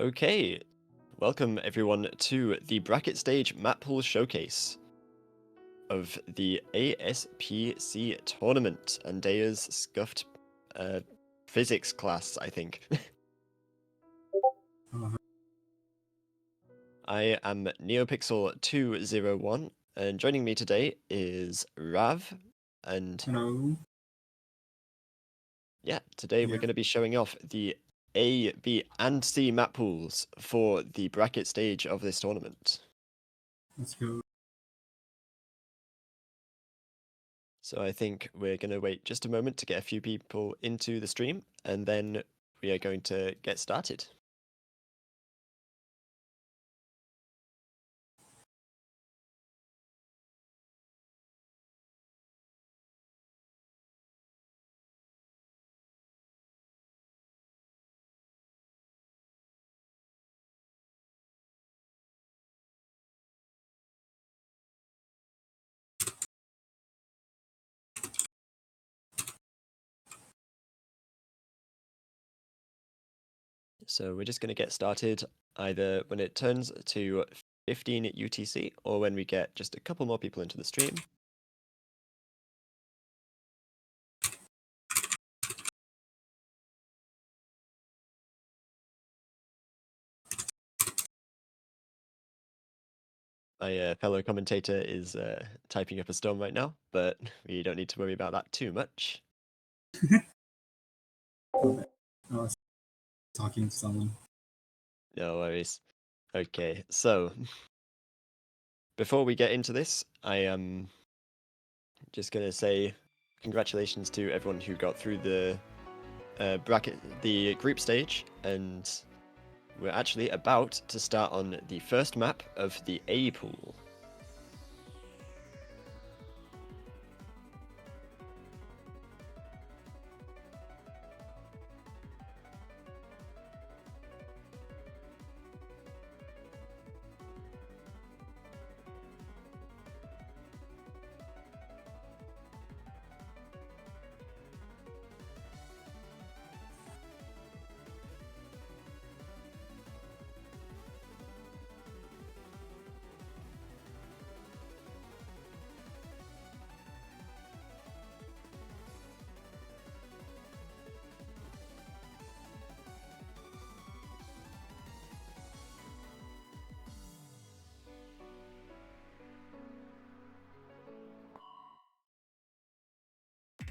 Okay, welcome everyone to the bracket stage Mappool showcase of the ASPC tournament, Andea's scuffed physics class, I think. I am NeoPixel201, and joining me today is Rav, and Hello. yeah, today we're Yeah. going to be showing off the A, B, and C map pools for the bracket stage of this tournament. Let's go. So I think we're going to wait just a moment to get a few people into the stream, and then we are going to get started. So we're just going to get started either when it turns to 15 at UTC or when we get just a couple more people into the stream. My fellow commentator is typing up a storm right now, but we don't need to worry about that too much. I was talking to someone. No worries. Okay, so before we get into this, I am just going to say congratulations to everyone who got through the the group stage, and we're actually about to start on the first map of the A pool.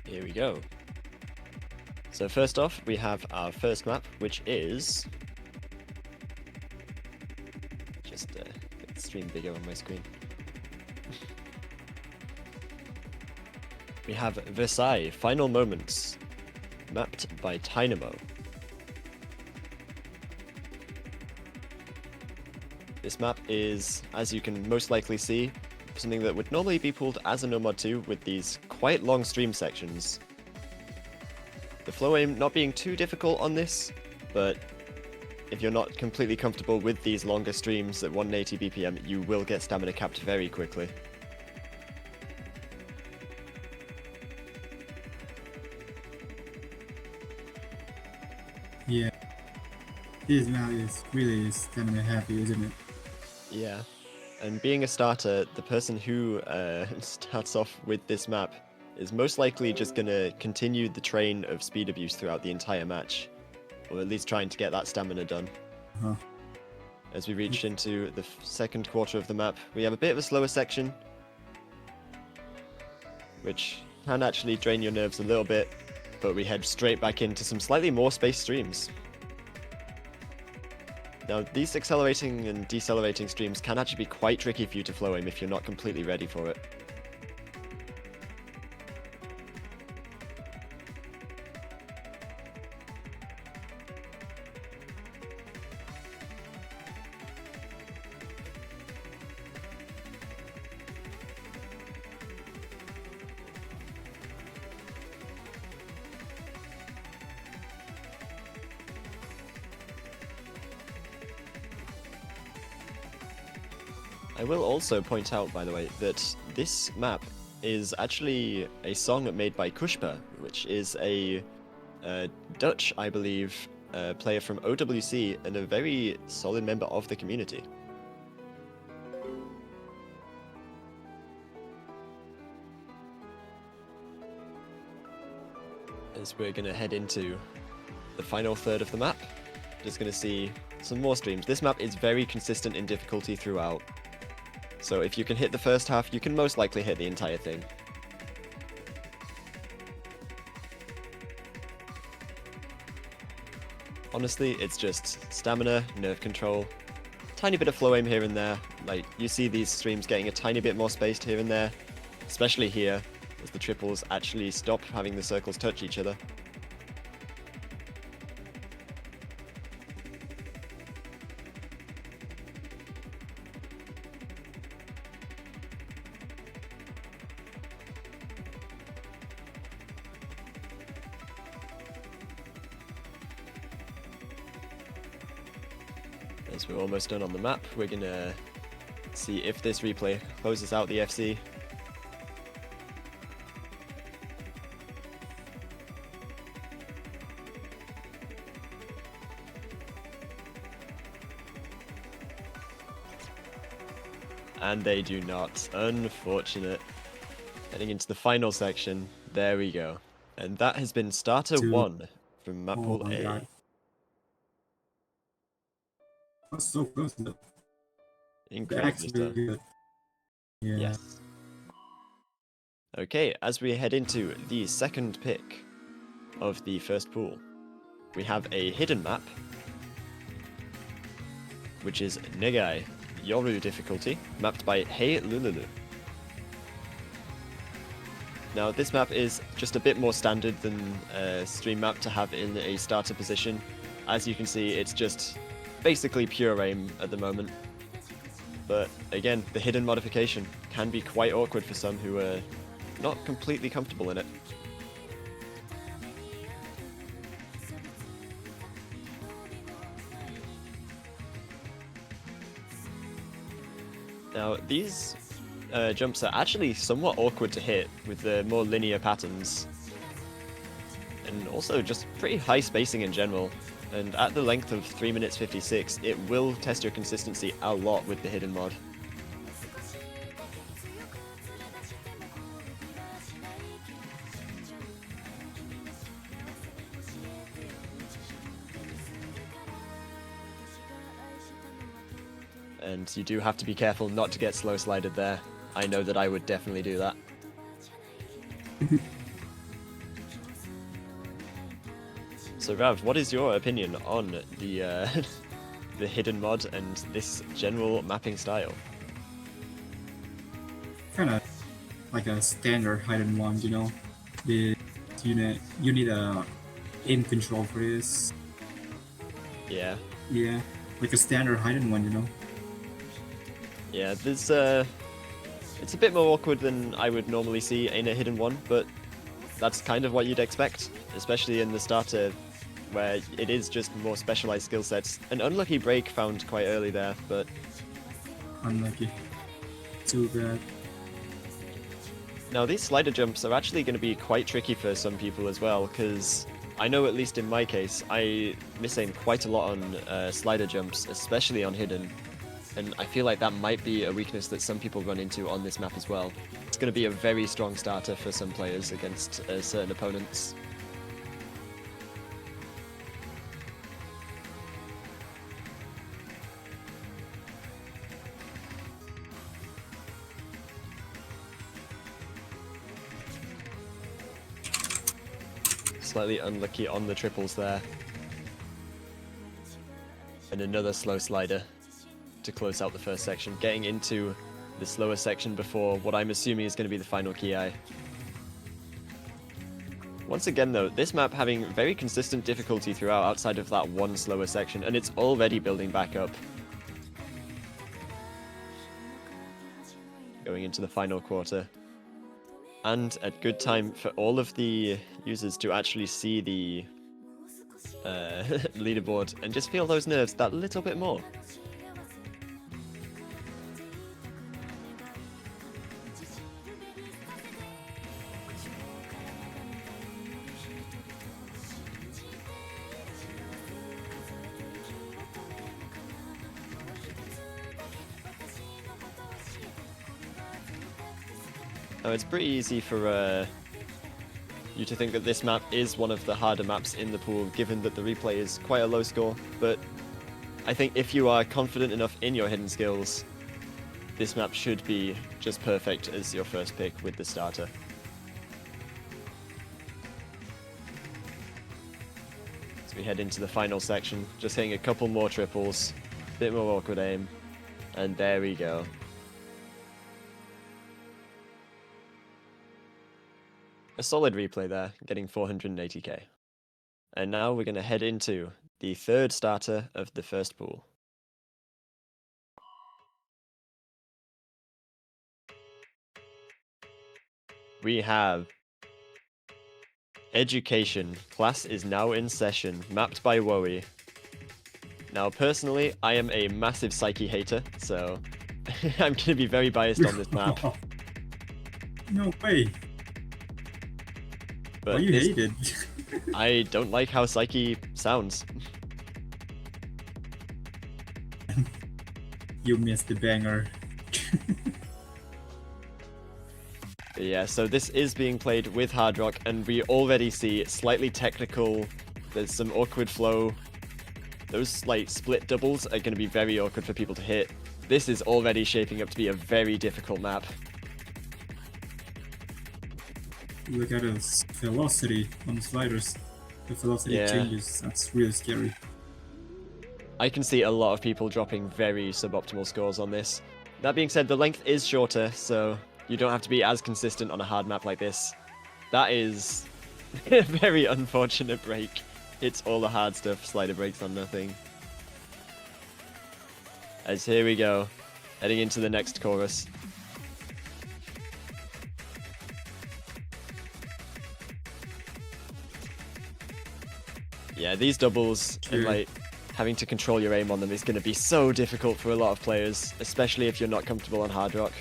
Here we go. So first off, we have our first map, which is just get the stream bigger on my screen. We have Versailles Final Moments, mapped by Dynamo. This map is, as you can most likely see, something that would normally be pulled as a No Mod 2 with these quite long stream sections. The flow aim not being too difficult on this, but if you're not completely comfortable with these longer streams at 180 BPM, you will get stamina capped very quickly. Yeah. This map is really stamina heavy, isn't it? Yeah, and being a starter, the person who starts off with this map is most likely just going to continue the train of speed abuse throughout the entire match, or at least trying to get that stamina done. Uh-huh. As we reach into the second quarter of the map, we have a bit of a slower section, which can actually drain your nerves a little bit, but we head straight back into some slightly more spaced streams. Now, these accelerating and decelerating streams can actually be quite tricky for you to flow aim if you're not completely ready for it. I will also point out, by the way, that this map is actually a song made by Kushpa, which is a Dutch, I believe, a player from OWC and a very solid member of the community. As we're going to head into the final third of the map, just going to see some more streams. This map is very consistent in difficulty throughout, so if you can hit the first half, you can most likely hit the entire thing. Honestly, it's just stamina, nerve control, tiny bit of flow aim here and there. Like, you see these streams getting a tiny bit more spaced here and there, especially here, as the triples actually stop having the circles touch each other. As we're almost done on the map, we're gonna see if this replay closes out the FC. And they do not. Unfortunate. Heading into the final section. There we go. And that has been starter 1 from Mappool my A. God. That's so close though. Incredibly Actually so. good. Yeah. Yes. Okay, as we head into the second pick of the first pool, we have a hidden map, which is Negai Yoru difficulty, mapped by Hey Lululu. Now, this map is just a bit more standard than a stream map to have in a starter position. As you can see, it's just basically pure aim at the moment. But again, the hidden modification can be quite awkward for some who are not completely comfortable in it. Now, these jumps are actually somewhat awkward to hit with the more linear patterns, and also just pretty high spacing in general. And at the length of 3 minutes 56, it will test your consistency a lot with the hidden mod. And you do have to be careful not to get slow slided there. I know that I would definitely do that. So Rav, what is your opinion on the the hidden mod and this general mapping style? Kind of like a standard hidden one, you know. You need a aim control for this. Yeah. Yeah, like a standard hidden one, you know. Yeah, there's it's a bit more awkward than I would normally see in a hidden one, but that's kind of what you'd expect, especially in the starter, where it is just more specialized skill sets. An unlucky break found quite early there, but Unlucky. Too bad. now these slider jumps are actually going to be quite tricky for some people as well, because I know at least in my case, I misaim quite a lot on slider jumps, especially on hidden, and I feel like that might be a weakness that some people run into on this map as well. It's going to be a very strong starter for some players against certain opponents. Slightly unlucky on the triples there. And another slow slider to close out the first section, getting into the slower section before what I'm assuming is going to be the final ki. Once again though, this map having very consistent difficulty throughout outside of that one slower section, and it's already building back up. Going into the final quarter. And a good time for all of the users to actually see the leaderboard and just feel those nerves that little bit more. Now, it's pretty easy for you to think that this map is one of the harder maps in the pool, given that the replay is quite a low score, but I think if you are confident enough in your hidden skills, this map should be just perfect as your first pick with the starter. As we head into the final section, just hitting a couple more triples, bit more awkward aim, and there we go. A solid replay there, getting 480k. And now we're going to head into the third starter of the first pool. We have Education. Class is now in session, mapped by Wowie. Now, personally, I am a massive Psyche hater, so I'm going to be very biased on this map. No way. But Why you hate it? I don't like how Psyche sounds. You missed the banger. But yeah, so this is being played with hard rock, and we already see slightly technical. There's some awkward flow. Those like split doubles are going to be very awkward for people to hit. This is already shaping up to be a very difficult map. Look at the velocity on the sliders. The velocity changes. That's really scary. I can see a lot of people dropping very suboptimal scores on this. That being said, the length is shorter, so you don't have to be as consistent on a hard map like this. That is a very unfortunate break. It's all the hard stuff, slider breaks on nothing. As here we go, heading into the next chorus. Yeah, these doubles and like having to control your aim on them is going to be so difficult for a lot of players, especially if you're not comfortable on hard rock.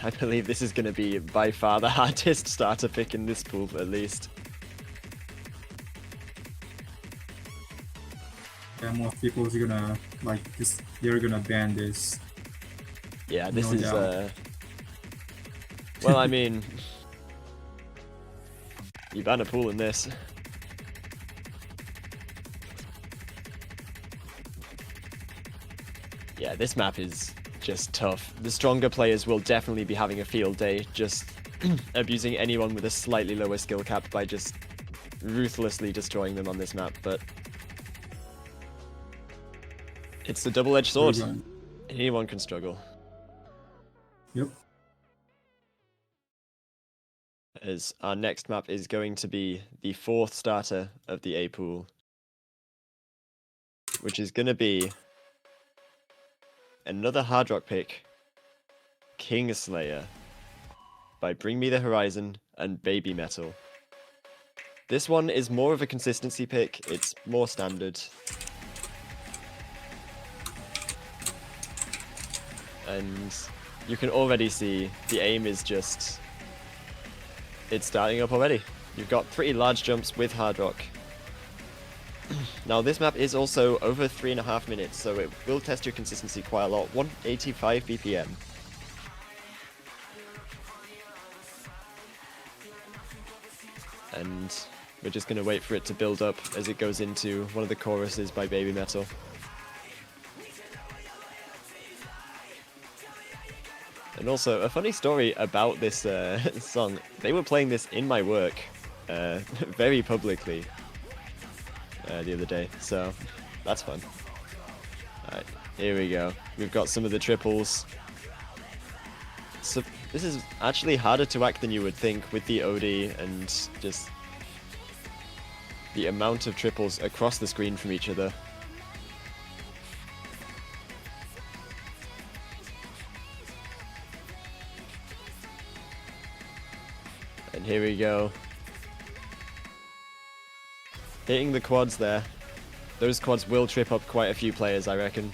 I believe this is going to be by far the hardest starter pick in this pool, at least. Yeah, most people are gonna like this. They're gonna ban this. Yeah, this No is doubt. well, I mean, you ban a pool in this. Yeah, this map is just tough. The stronger players will definitely be having a field day, just abusing anyone with a slightly lower skill cap by just ruthlessly destroying them on this map, but it's a double-edged sword. Anyone can struggle. Yep. As our next map is going to be the fourth starter of the A pool, which is going to be another hard rock pick, Kingslayer, by Bring Me the Horizon and Baby Metal. This one is more of a consistency pick, it's more standard. And you can already see the aim is just... it's starting up already. You've got pretty large jumps with hard rock. Now this map is also over 3.5 minutes, so it will test your consistency quite a lot. 185 BPM. And we're just going to wait for it to build up as it goes into one of the choruses by Baby Metal. And also, a funny story about this song. They were playing this in my work very publicly the other day, so that's fun. Alright, here we go. We've got some of the triples. So this is actually harder to act than you would think with the OD and just the amount of triples across the screen from each other. And here we go. Hitting the quads there. Those quads will trip up quite a few players, I reckon.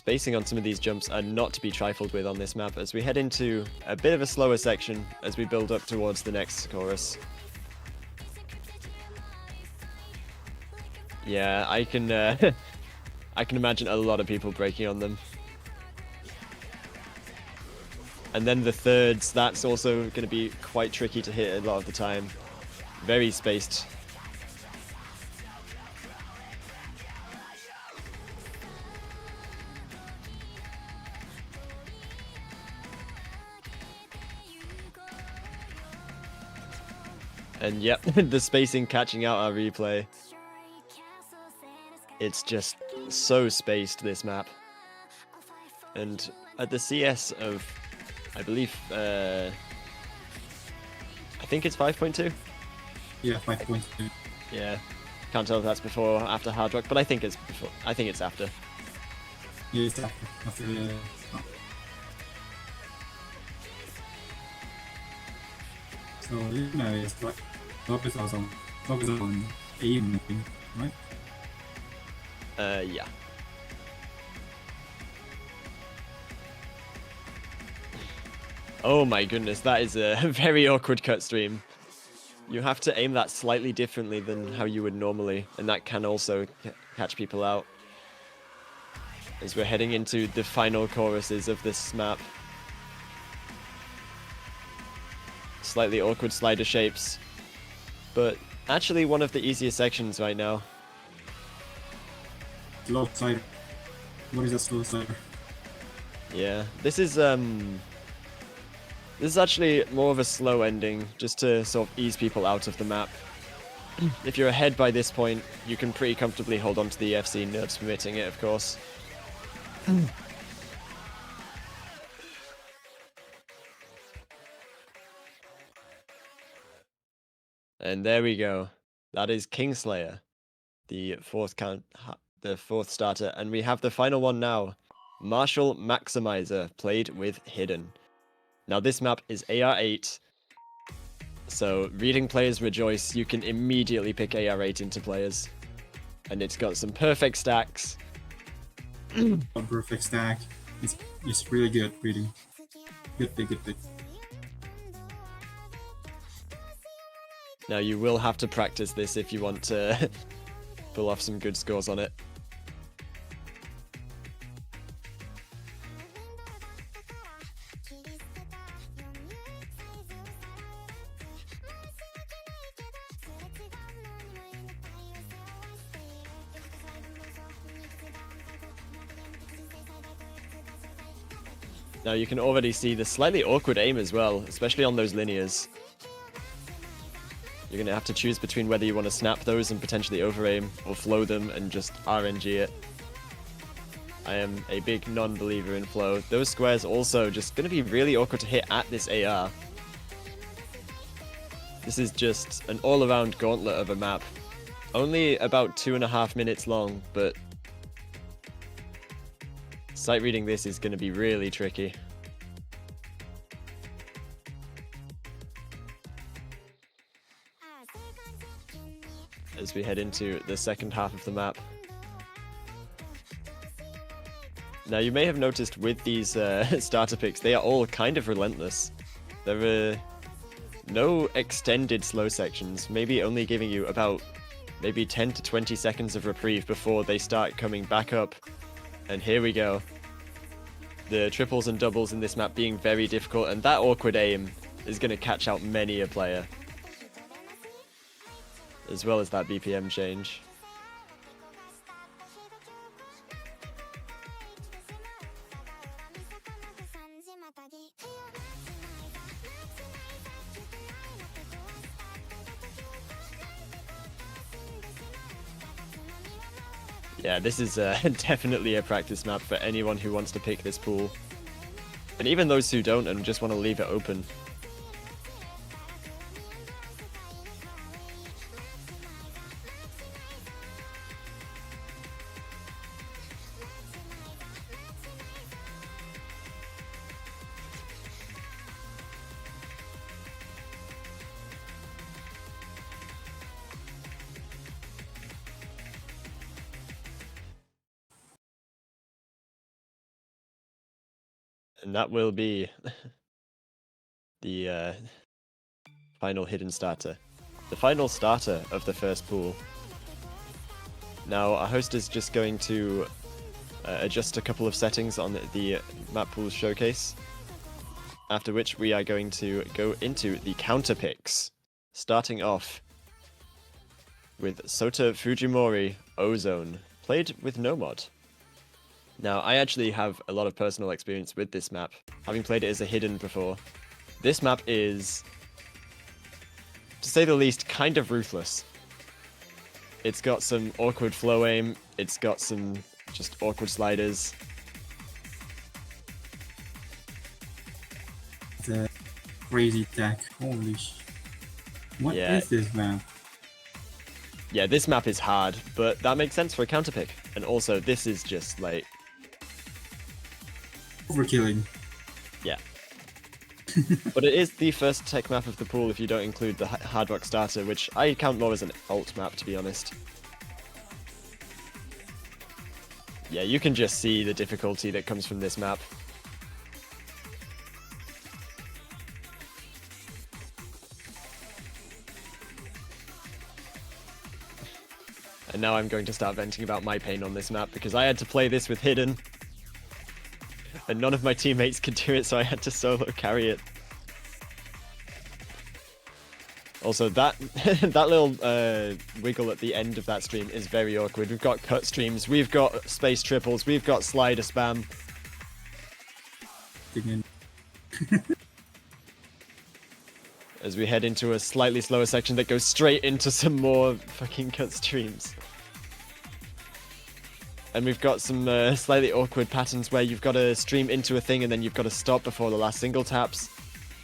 spacing on some of these jumps are not to be trifled with on this map as we head into a bit of a slower section as we build up towards the next chorus. Yeah, I can I can imagine a lot of people breaking on them. And then the thirds, that's also going to be quite tricky to hit a lot of the time. Very spaced. And yep, the spacing catching out our replay. It's just so spaced, this map. And at the CS of, I believe, I think it's 5.2? Yeah, 5.2. Yeah. Can't tell if that's before or after Hard Rock, but I think it's before. I think it's after. Yeah, it's after the... So, you know, it's like focus on aim, right? Yeah. Oh my goodness, that is a very awkward cut stream. You have to aim that slightly differently than how you would normally, and that can also catch people out. As we're heading into the final choruses of this map. Slightly awkward slider shapes, but actually one of the easiest sections right now. Slow slider. What is a slow slider? Yeah, this is actually more of a slow ending, just to sort of ease people out of the map. If you're ahead by this point, you can pretty comfortably hold on to the EFC, nerves permitting it, of course. And there we go. That is Kingslayer, the fourth starter, and we have the final one now. Marshall Maximizer, played with Hidden. Now this map is AR8, so reading players rejoice, you can immediately pick AR8 into players. And it's got some perfect stacks. A perfect stack. It's really good reading. Good pick, good pick. Now you will have to practice this if you want to pull off some good scores on it. Now you can already see the slightly awkward aim as well, especially on those linears. You're going to have to choose between whether you want to snap those and potentially over-aim, or flow them and just RNG it. I am a big non-believer in flow. Those squares also just going to be really awkward to hit at this AR. This is just an all-around gauntlet of a map. Only about 2.5 minutes long, but sight reading this is going to be really tricky. As we head into the second half of the map. Now you may have noticed with these starter picks, they are all kind of relentless. There are no extended slow sections, maybe only giving you about maybe 10 to 20 seconds of reprieve before they start coming back up. And here we go. The triples and doubles in this map being very difficult, and that awkward aim is going to catch out many a player. As well as that BPM change. Yeah, this is definitely a practice map for anyone who wants to pick this pool. And even those who don't and just want to leave it open. And that will be the final hidden starter. The final starter of the first pool. Now, our host is just going to adjust a couple of settings on the Mappool showcase, after which we are going to go into the counter picks, starting off with Sota Fujimori Ozone, played with no mod. Now, I actually have a lot of personal experience with this map, having played it as a hidden before. This map is, to say the least, kind of ruthless. It's got some awkward flow aim, it's got some just awkward sliders. The crazy tech. Holy sh. What is this map? Yeah, this map is hard, but that makes sense for a counter pick. And also, this is just like overkilling. Yeah. But it is the first tech map of the pool if you don't include the Hard Rock starter, which I count more as an alt map, to be honest. Yeah, you can just see the difficulty that comes from this map. And now I'm going to start venting about my pain on this map, because I had to play this with Hidden. And none of my teammates could do it, so I had to solo carry it. Also, that that little wiggle at the end of that stream is very awkward. We've got cut streams, we've got space triples, we've got slider spam. As we head into a slightly slower section that goes straight into some more fucking cut streams. And we've got some slightly awkward patterns where you've got to stream into a thing and then you've got to stop before the last single taps.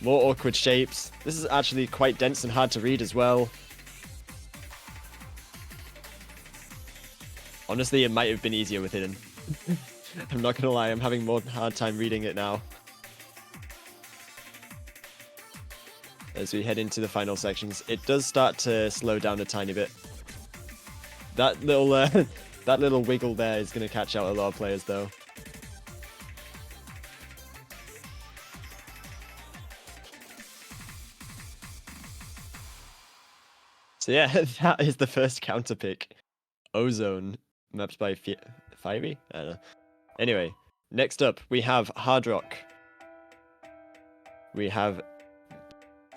More awkward shapes. This is actually quite dense and hard to read as well. Honestly, it might have been easier with Hidden. I'm not gonna lie, I'm having more hard time reading it now. As we head into the final sections, it does start to slow down a tiny bit. That little that little wiggle there is gonna catch out a lot of players though. So yeah, that is the first counter pick. Ozone, mapped by Fiery? I don't know. Anyway, next up, we have Hard Rock. We have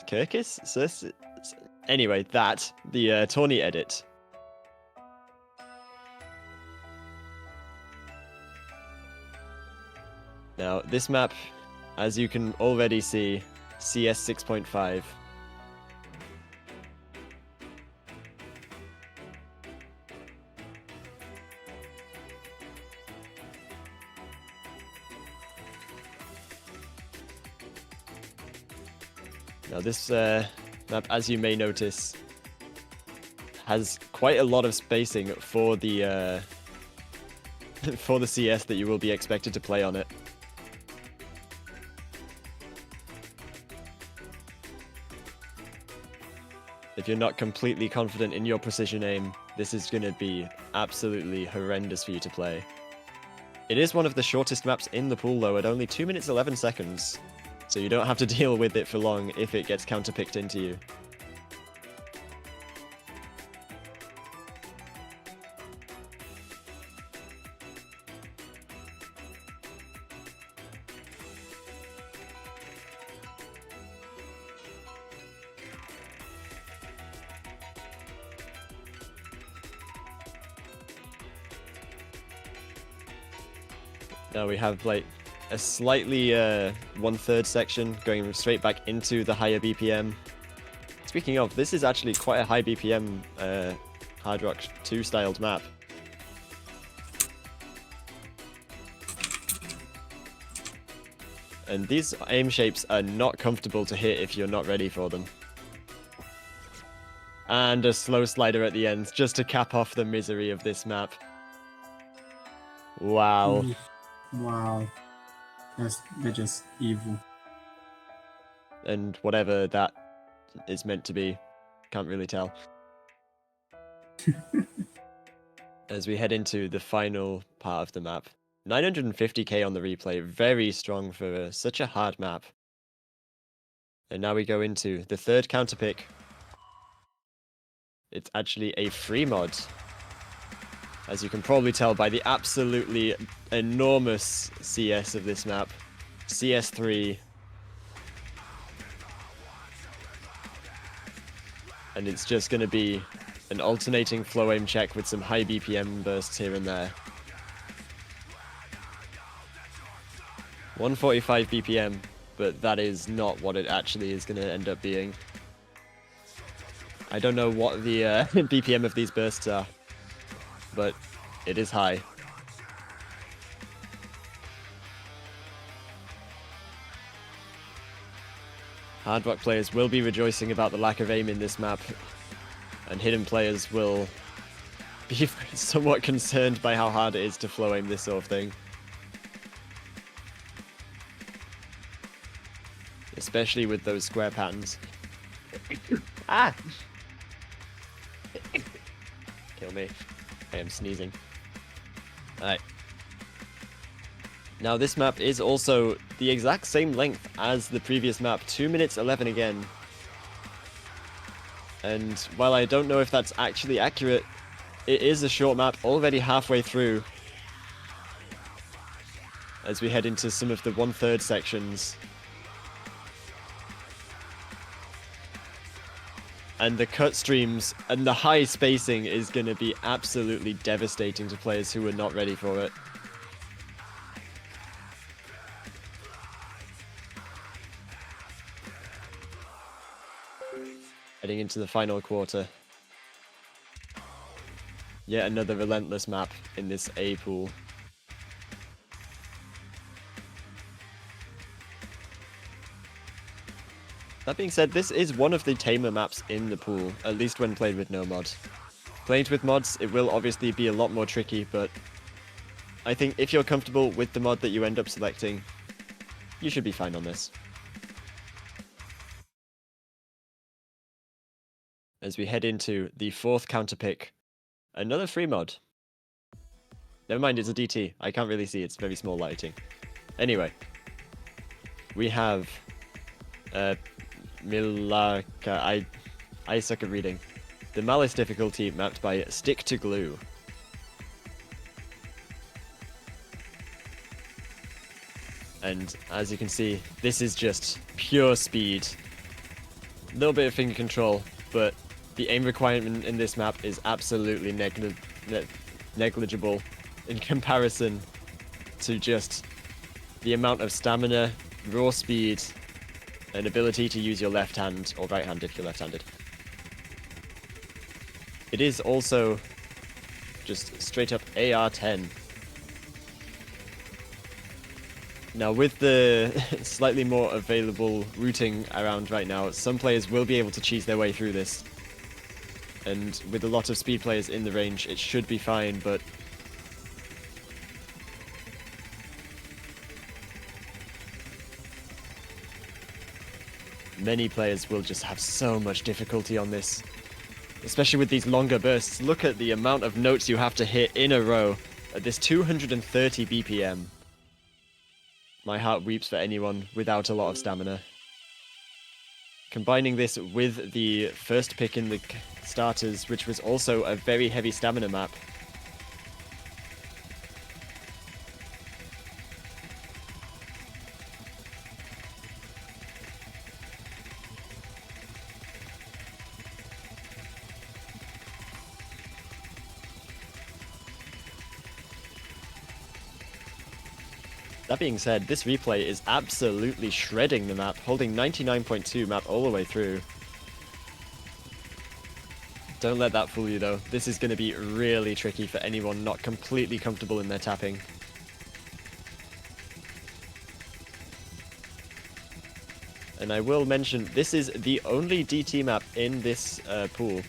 Kirkis? Anyway, the tourney edit. Now, this map, as you can already see, CS 6.5. Now this map, as you may notice, has quite a lot of spacing for the for the CS that you will be expected to play on it. If you're not completely confident in your precision aim, this is going to be absolutely horrendous for you to play. It is one of the shortest maps in the pool though, at only 2 minutes 11 seconds. So you don't have to deal with it for long if it gets counterpicked into you. Now we have like a slightly 1/3 section going straight back into the higher BPM. Speaking of, this is actually quite a high BPM Hard Rock 2 styled map. And these aim shapes are not comfortable to hit if you're not ready for them. And a slow slider at the end, just to cap off the misery of this map. Wow. Wow. They're just evil. And whatever that is meant to be, can't really tell. As we head into the final part of the map, 950k on the replay, very strong for such a hard map. And now we go into the third counter pick. It's actually a free mod. As you can probably tell by the absolutely enormous CS of this map. CS3. And it's just going to be an alternating flow aim check with some high BPM bursts here and there. 145 BPM, but that is not what it actually is going to end up being. I don't know what the BPM of these bursts are, but it is high. Hard rock players will be rejoicing about the lack of aim in this map, and hidden players will be somewhat concerned by how hard it is to flow aim this sort of thing. Especially with those square patterns. Ah! Kill me. I am sneezing. Alright. Now this map is also the exact same length as the previous map. 2 minutes 11 again. And while I don't know if that's actually accurate, it is a short map already halfway through. As we head into some of the 1/3 sections. And the cut streams and the high spacing is going to be absolutely devastating to players who are not ready for it. Heading into the final quarter. Yet another relentless map in this A pool. That being said, this is one of the tamer maps in the pool, at least when played with no mod. Played with mods, it will obviously be a lot more tricky, but I think if you're comfortable with the mod that you end up selecting, you should be fine on this. As we head into the fourth counter pick, another free mod. Never mind, it's a DT. I can't really see, it's very small lighting. Anyway, we have Milaka. I suck at reading. The Malice difficulty mapped by Stick to Glue. And as you can see, this is just pure speed. A little bit of finger control, but the aim requirement in this map is absolutely negligible in comparison to just the amount of stamina, raw speed, and ability to use your left hand, or right hand if you're left-handed. It is also just straight up AR-10. Now with the slightly more available routing around right now, some players will be able to cheese their way through this. And with a lot of speed players in the range, it should be fine, but many players will just have so much difficulty on this. Especially with these longer bursts. Look at the amount of notes you have to hit in a row at this 230 BPM. My heart weeps for anyone without a lot of stamina. Combining this with the first pick in the starters, which was also a very heavy stamina map. That being said, this replay is absolutely shredding the map, holding 99.2 map all the way through. Don't let that fool you though. This is going to be really tricky for anyone not completely comfortable in their tapping. And I will mention, this is the only DT map in this pool.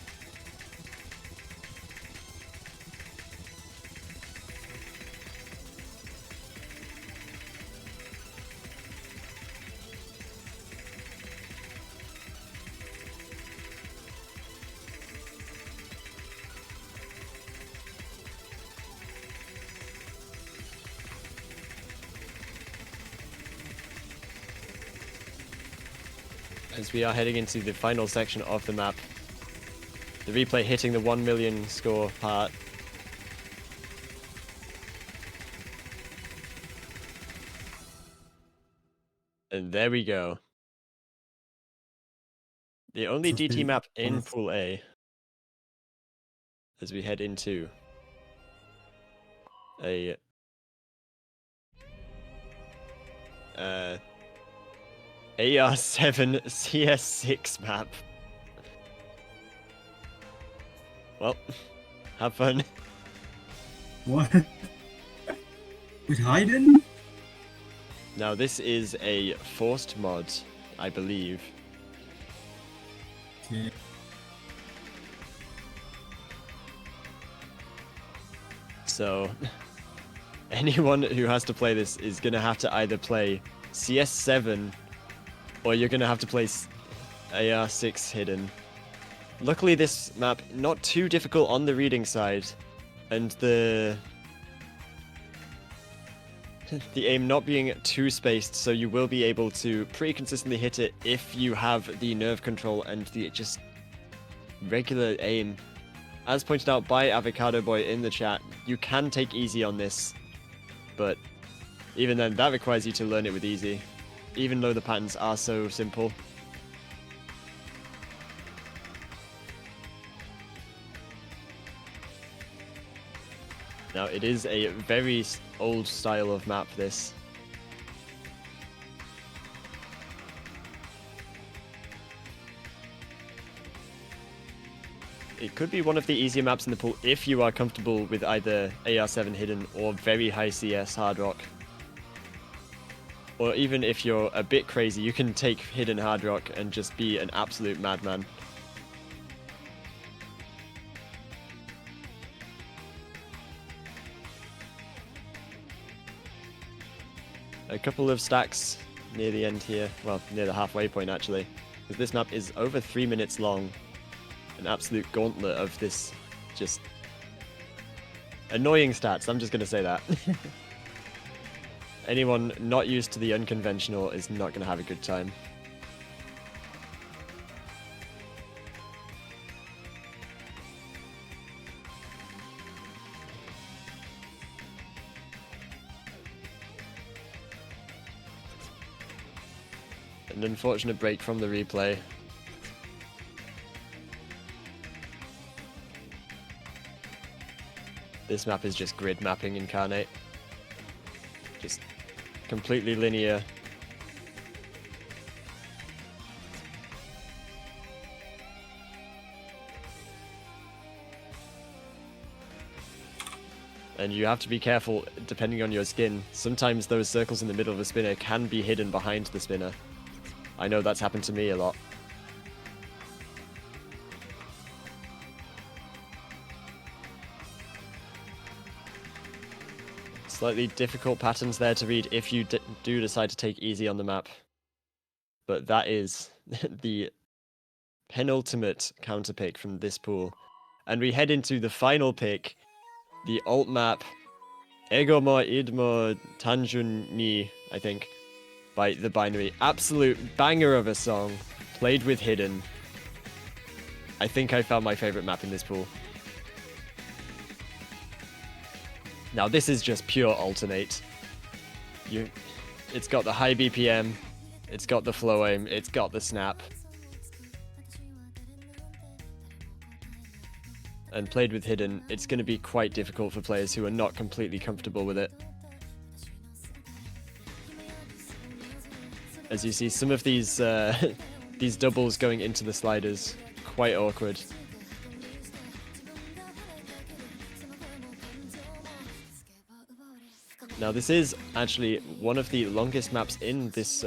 as we are heading into the final section of the map. The replay hitting the 1 million score part. And there we go. The only DT map in Pool A as we head into a AR7 CS6 map. Well, have fun. What? With Hayden? Now this is a forced mod, I believe. Okay. So anyone who has to play this is gonna have to either play CS7 or you're gonna have to play AR6 hidden. Luckily this map not too difficult on the reading side, and the aim not being too spaced, so you will be able to pretty consistently hit it if you have the nerve control and the just regular aim. As pointed out by Avocado Boy in the chat, you can take easy on this, but even then that requires you to learn it with easy, even though the patterns are so simple. Now, it is a very old style of map, this. It could be one of the easier maps in the pool if you are comfortable with either AR7 hidden or very high CS hard rock. Or even if you're a bit crazy, you can take hidden hard rock and just be an absolute madman. A couple of stacks near the end here, well, near the halfway point actually, because this map is over 3 minutes long. An absolute gauntlet of this just annoying stats, I'm just going to say that. Anyone not used to the unconventional is not going to have a good time. An unfortunate break from the replay. This map is just grid mapping incarnate. Just completely linear. And you have to be careful depending on your skin. Sometimes those circles in the middle of the spinner can be hidden behind the spinner. I know that's happened to me a lot. Slightly difficult patterns there to read if you do decide to take easy on the map. But that is the penultimate counter pick from this pool. And we head into the final pick, the alt map Ego mo idmo tanjun ni, I think, by The Binary. Absolute banger of a song, played with hidden. I think I found my favorite map in this pool. Now this is just pure alternate. It's got the high BPM, it's got the flow aim, it's got the snap. And played with hidden, it's going to be quite difficult for players who are not completely comfortable with it. As you see, some of these these doubles going into the sliders, quite awkward. Now this is actually one of the longest maps in this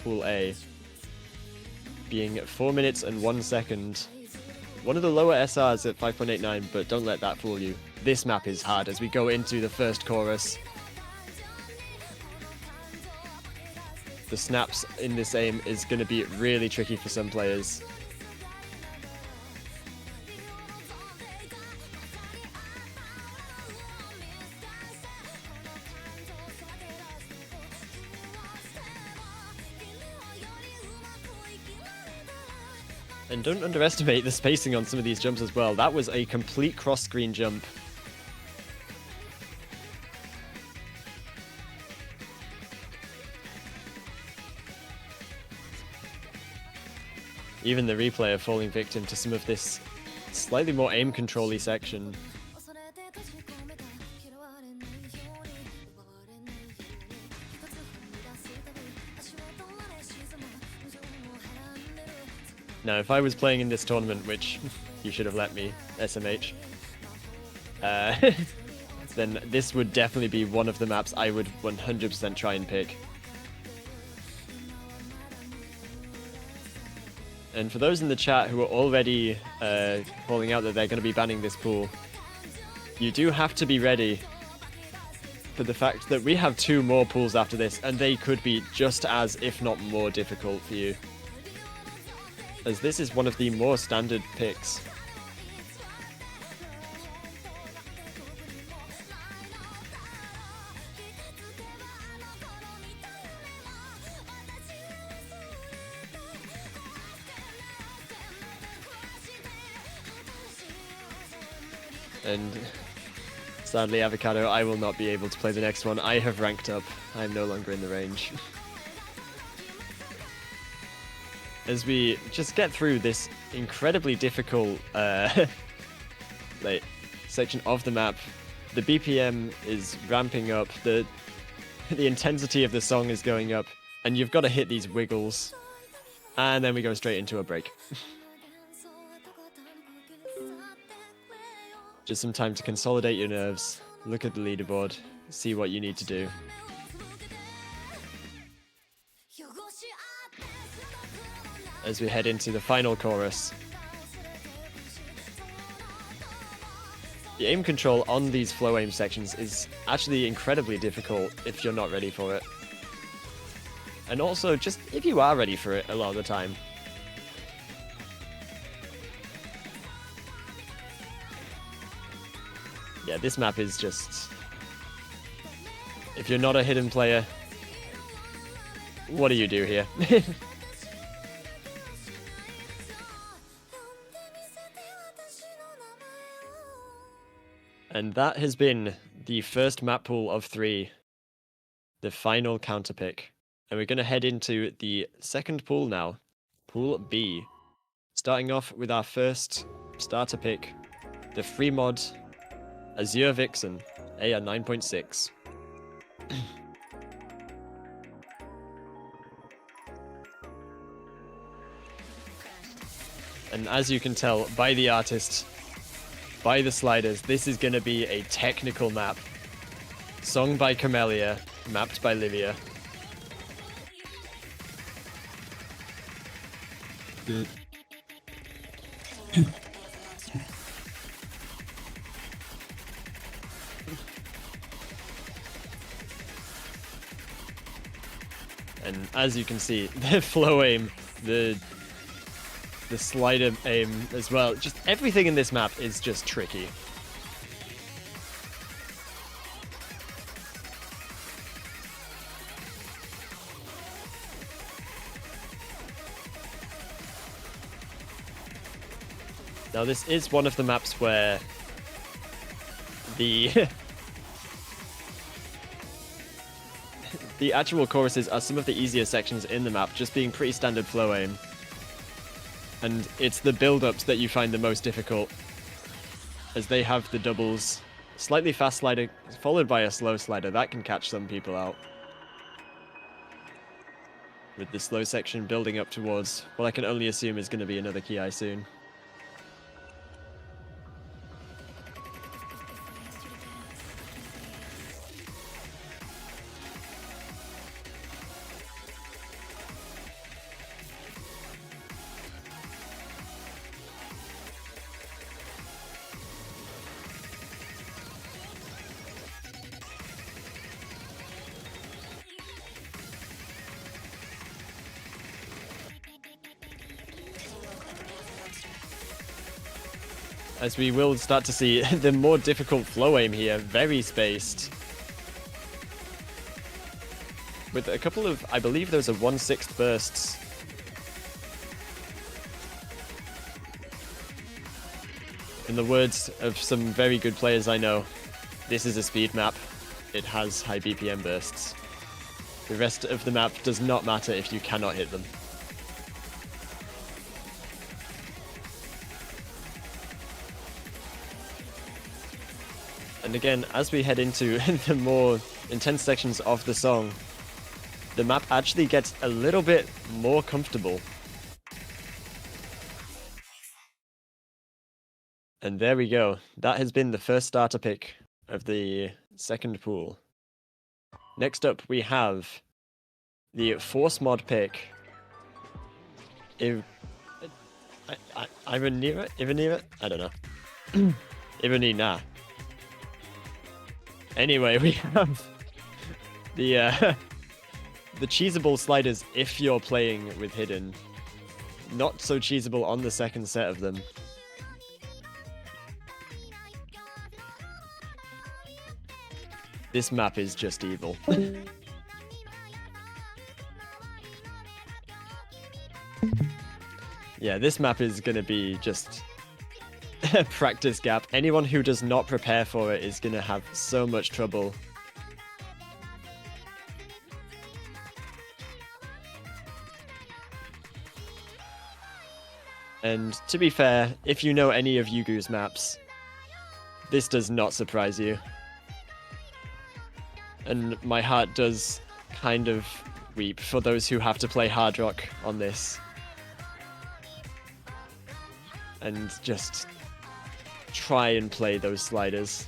Pool A, being 4 minutes and 1 second. One of the lower SRs at 5.89, but don't let that fool you. This map is hard as we go into the first chorus. The snaps in this aim is going to be really tricky for some players. And don't underestimate the spacing on some of these jumps as well. That was a complete cross-screen jump. Even the replayer falling victim to some of this slightly more aim control-y section. Now, if I was playing in this tournament, which you should have let me, SMH, then this would definitely be one of the maps I would 100% try and pick. And for those in the chat who are already calling out that they're going to be banning this pool, you do have to be ready for the fact that we have 2 more pools after this, and they could be just as, if not more, difficult for you. As this is one of the more standard picks. And sadly, Avocado, I will not be able to play the next one. I have ranked up. I'm no longer in the range. As we just get through this incredibly difficult like, section of the map, the BPM is ramping up, the intensity of the song is going up, and you've got to hit these wiggles. And then we go straight into a break. Just some time to consolidate your nerves, look at the leaderboard, see what you need to do. As we head into the final chorus. The aim control on these flow aim sections is actually incredibly difficult if you're not ready for it. And also, just if you are ready for it a lot of the time. Yeah, this map is just... If you're not a hidden player, what do you do here? And that has been the first map pool of 3, the final counter pick. And we're going to head into the second pool now, Pool B. Starting off with our first starter pick, the free mod Azure Vixen, AR 9.6. And as you can tell by the artist, by the sliders, this is going to be a technical map. Song by Camellia, mapped by Livia. Good. And as you can see, the flow aim, the slider aim as well, just everything in this map is just tricky. Now this is one of the maps where the the actual choruses are some of the easier sections in the map, just being pretty standard flow aim. And it's the build-ups that you find the most difficult, as they have the doubles, slightly fast slider followed by a slow slider. That can catch some people out. With the slow section building up towards what I can only assume is going to be another Ki soon. As we will start to see the more difficult flow aim here, very spaced. With a couple of, I believe those are 1/6 bursts. In the words of some very good players I know, this is a speed map. It has high BPM bursts. The rest of the map does not matter if you cannot hit them. And again, as we head into the more intense sections of the song, the map actually gets a little bit more comfortable. And there we go. That has been the first starter pick of the second pool. Next up, we have the Force mod pick. Ivanira? I don't know. Ivanina. Anyway, we have the cheesable sliders if you're playing with hidden. Not so cheesable on the second set of them. This map is just evil. Yeah, this map is gonna be just a practice gap. Anyone who does not prepare for it is gonna have so much trouble. And to be fair, if you know any of Yugu's maps, this does not surprise you. And my heart does kind of weep for those who have to play hard rock on this. And just try and play those sliders.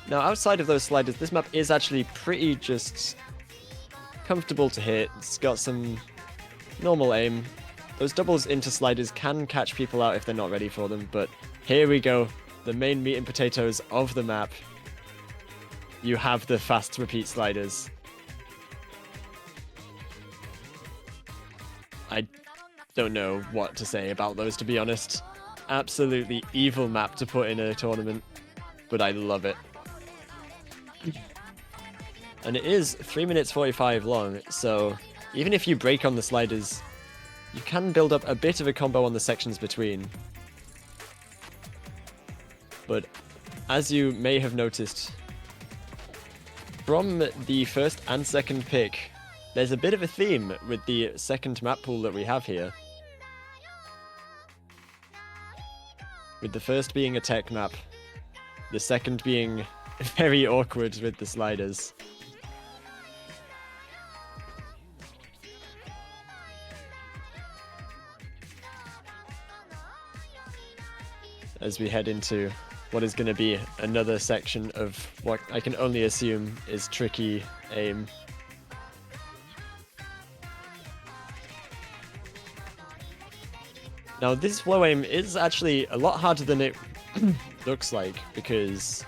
Now, outside of those sliders, this map is actually pretty just comfortable to hit. It's got some normal aim. Those doubles into sliders can catch people out if they're not ready for them, but here we go. The main meat and potatoes of the map. You have the fast repeat sliders. I don't know what to say about those, to be honest. Absolutely evil map to put in a tournament, but I love it. And it is 3 minutes 45 long, so even if you break on the sliders, you can build up a bit of a combo on the sections between. But as you may have noticed, from the first and second pick, there's a bit of a theme with the second map pool that we have here. With the first being a tech map, the second being very awkward with the sliders. As we head into what is going to be another section of what I can only assume is tricky aim. Now, this flow aim is actually a lot harder than it looks like, because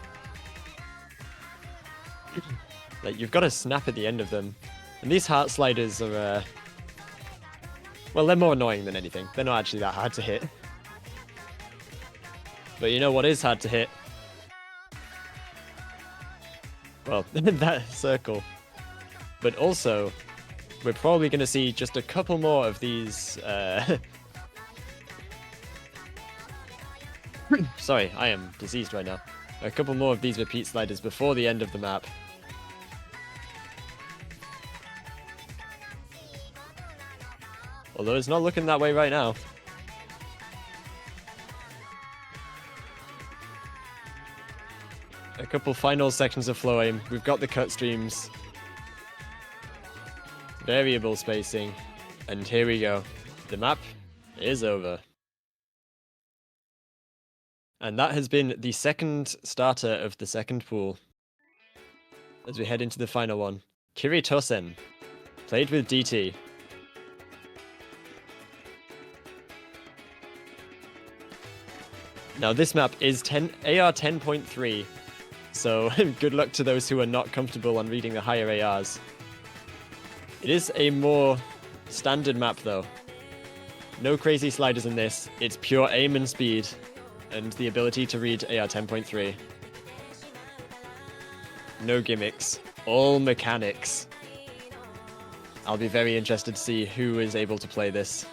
like you've got to snap at the end of them. And these heart sliders are, well, they're more annoying than anything. They're not actually that hard to hit. But you know what is hard to hit? Well, that circle. But also, we're probably going to see just a couple more of these... Sorry, I am diseased right now. A couple more of these repeat sliders before the end of the map. Although it's not looking that way right now. A couple final sections of flow aim. We've got the cut streams. Variable spacing. And here we go. The map is over. And that has been the second starter of the second pool. As we head into the final one. Kiritosen. Played with DT. Now this map is AR 10.3. So good luck to those who are not comfortable on reading the higher ARs. It is a more standard map though. No crazy sliders in this. It's pure aim and speed, and the ability to read AR 10.3. No gimmicks. all mechanics. I'll be very interested to see who is able to play this,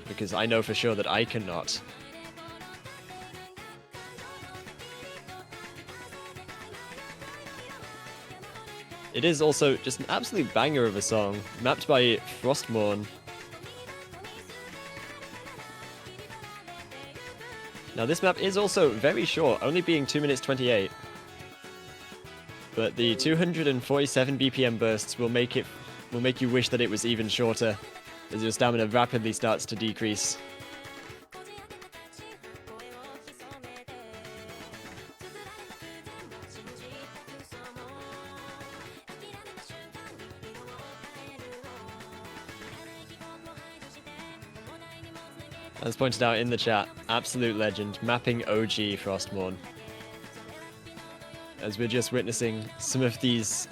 because I know for sure that I cannot. It is also just an absolute banger of a song, mapped by Frostmourne. Now this map is also very short, only being 2 minutes 28. But the 247 BPM bursts will make you wish that it was even shorter, as your stamina rapidly starts to decrease. As pointed out in the chat, absolute legend, mapping OG Frostmourne. As we're just witnessing some of these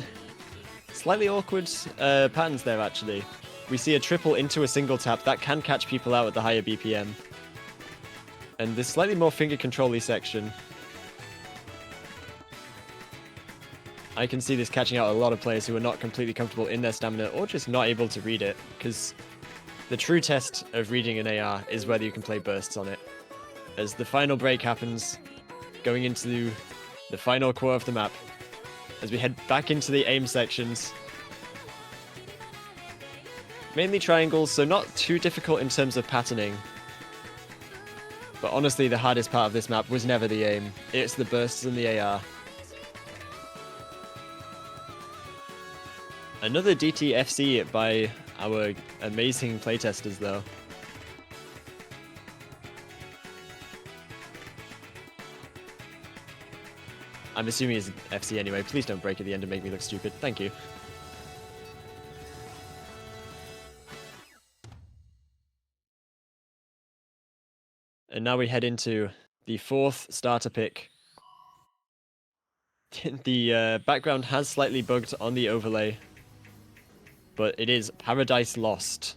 slightly awkward patterns there, actually. We see a triple into a single tap that can catch people out at the higher BPM. And this slightly more finger control-y section, I can see this catching out a lot of players who are not completely comfortable in their stamina or just not able to read it, because the true test of reading an AR is whether you can play bursts on it. As the final break happens, going into the final quarter of the map, as we head back into the aim sections. Mainly triangles, so not too difficult in terms of patterning. But honestly, the hardest part of this map was never the aim. It's the bursts and the AR. Another DTFC by our amazing playtesters, though. I'm assuming it's FC anyway. Please don't break at the end and make me look stupid. Thank you. And now we head into the fourth starter pick. The background has slightly bugged on the overlay, but it is Paradise Lost.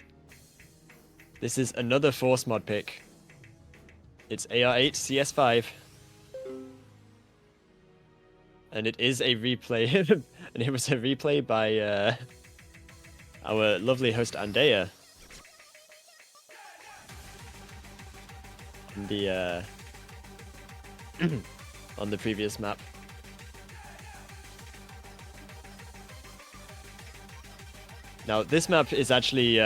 This is another Force mod pick. It's AR8 CS5. And it is a replay, and it was a replay by our lovely host Andea. The on the previous map. Now this map is actually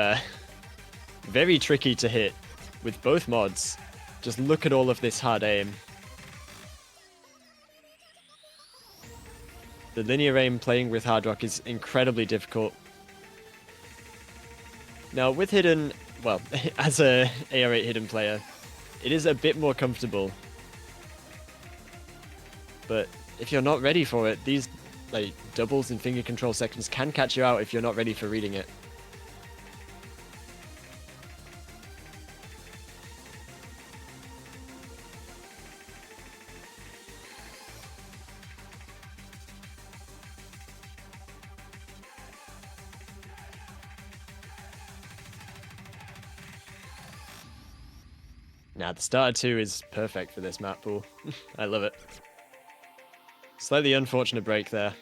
very tricky to hit with both mods. Just look at all of this hard aim. The linear aim playing with Hard Rock is incredibly difficult. Now with Hidden, well, as a AR8 Hidden player, it is a bit more comfortable. But if you're not ready for it, these like doubles and finger control sections can catch you out if you're not ready for reading it. Now, the starter 2 is perfect for this map pool. I love it. Slightly unfortunate break there.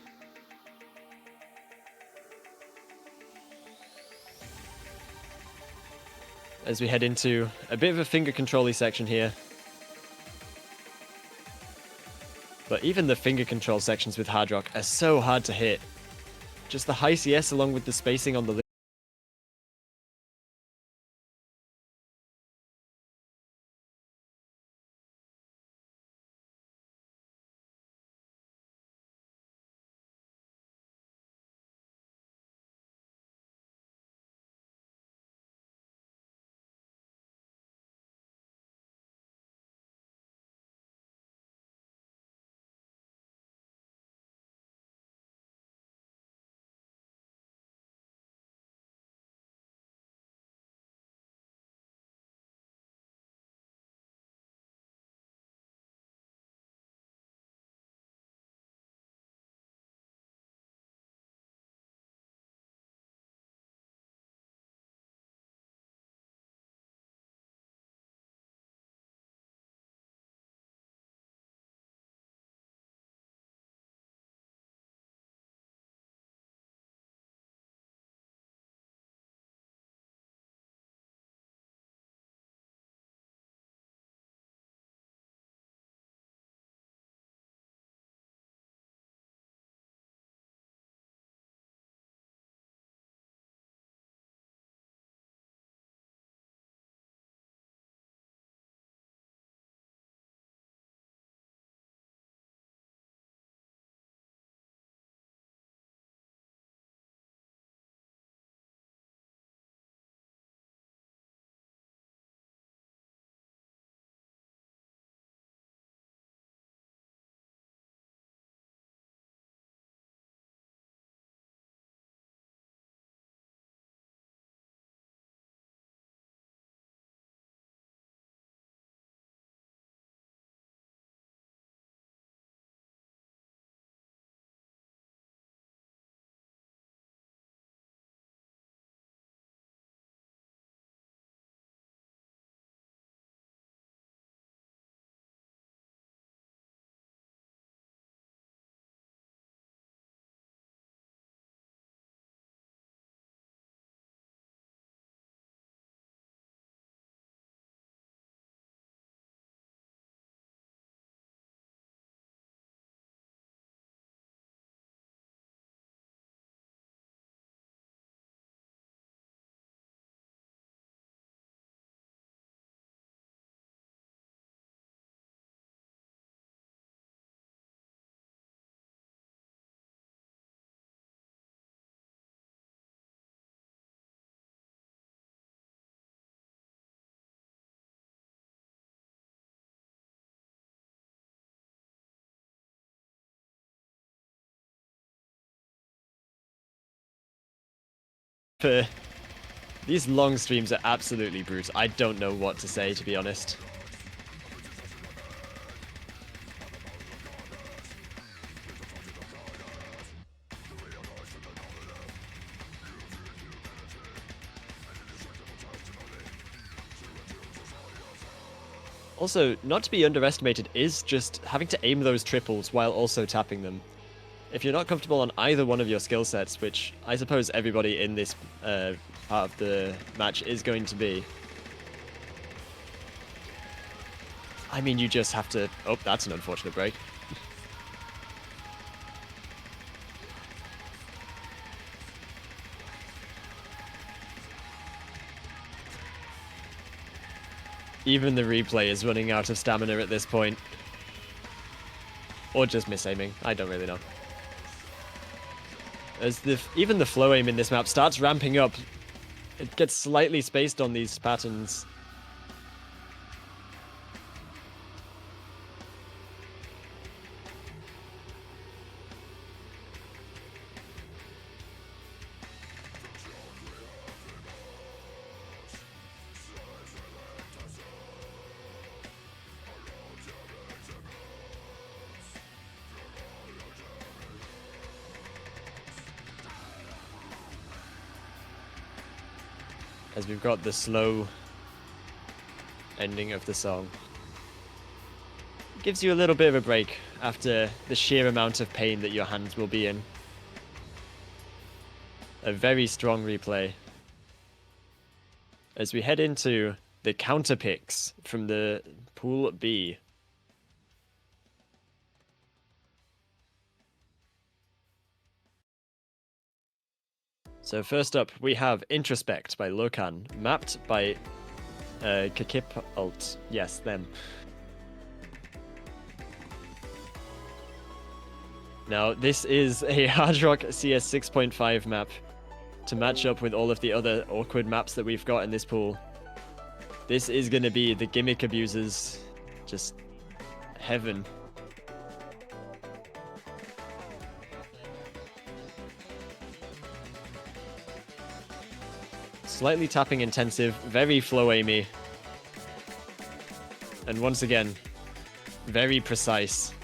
As we head into a bit of a finger control-y section here. But even the finger control sections with Hard Rock are so hard to hit. Just the high CS along with the spacing on the For these long streams are absolutely brutal. I don't know what to say, to be honest. Also, not to be underestimated is just having to aim those triples while also tapping them. If you're not comfortable on either one of your skill sets, which I suppose everybody in this part of the match is going to be, I mean, you just have to... Oh, that's an unfortunate break. Even the replay is running out of stamina at this point. Or just misaiming. I don't really know. As even the flow aim in this map starts ramping up, it gets slightly spaced on these patterns. As we've got the slow ending of the song. It gives you a little bit of a break after the sheer amount of pain that your hands will be in. A very strong replay. As we head into the counter picks from the Pool B. So first up, we have Introspect by Lokan, mapped by Kakip Alt. Yes, them. Now, this is a Hard Rock CS 6.5 map to match up with all of the other awkward maps that we've got in this pool. This is going to be the gimmick abusers. Just heaven. Slightly tapping intensive, very flow aimy. And once again, very precise.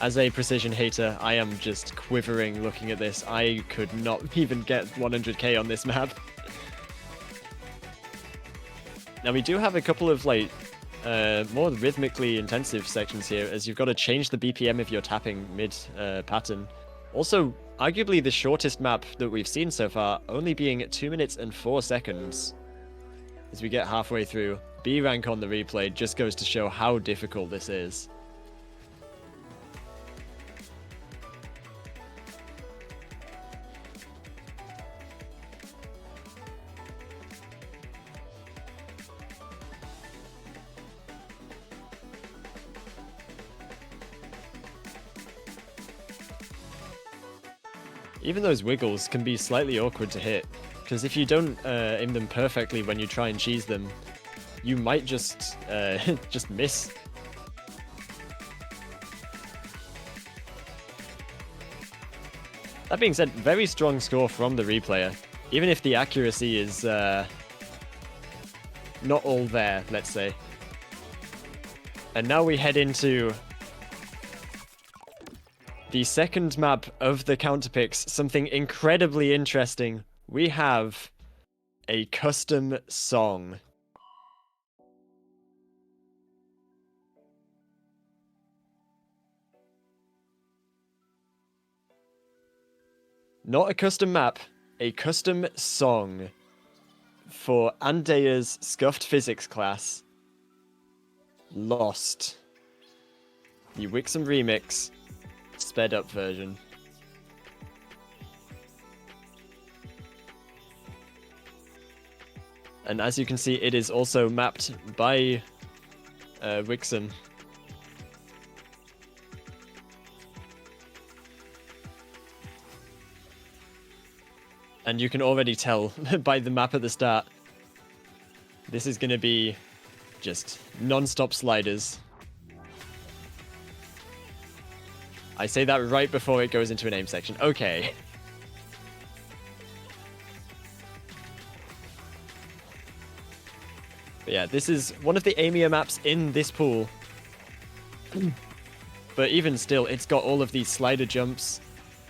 As a precision hater, I am just quivering looking at this. I could not even get 100k on this map. Now we do have a couple of like more rhythmically intensive sections here, as you've got to change the BPM if you're tapping mid pattern. Also, arguably the shortest map that we've seen so far, only being 2 minutes and 4 seconds. As we get halfway through, B rank on the replay just goes to show how difficult this is. Even those wiggles can be slightly awkward to hit, because if you don't aim them perfectly when you try and cheese them, you might just just miss. That being said, very strong score from the replayer, even if the accuracy is not all there, let's say. And now we head into the second map of the counterpicks, something incredibly interesting. We have a custom song. Not a custom map, a custom song for Andea's Scuffed Physics class. Lost. The Wixom remix. Sped up version. And as you can see, it is also mapped by Wixom. And you can already tell by the map at the start, this is going to be Just non-stop sliders. I say that right before it goes into an aim section. Okay. But yeah, this is one of the aimier maps in this pool. But even still, it's got all of these slider jumps,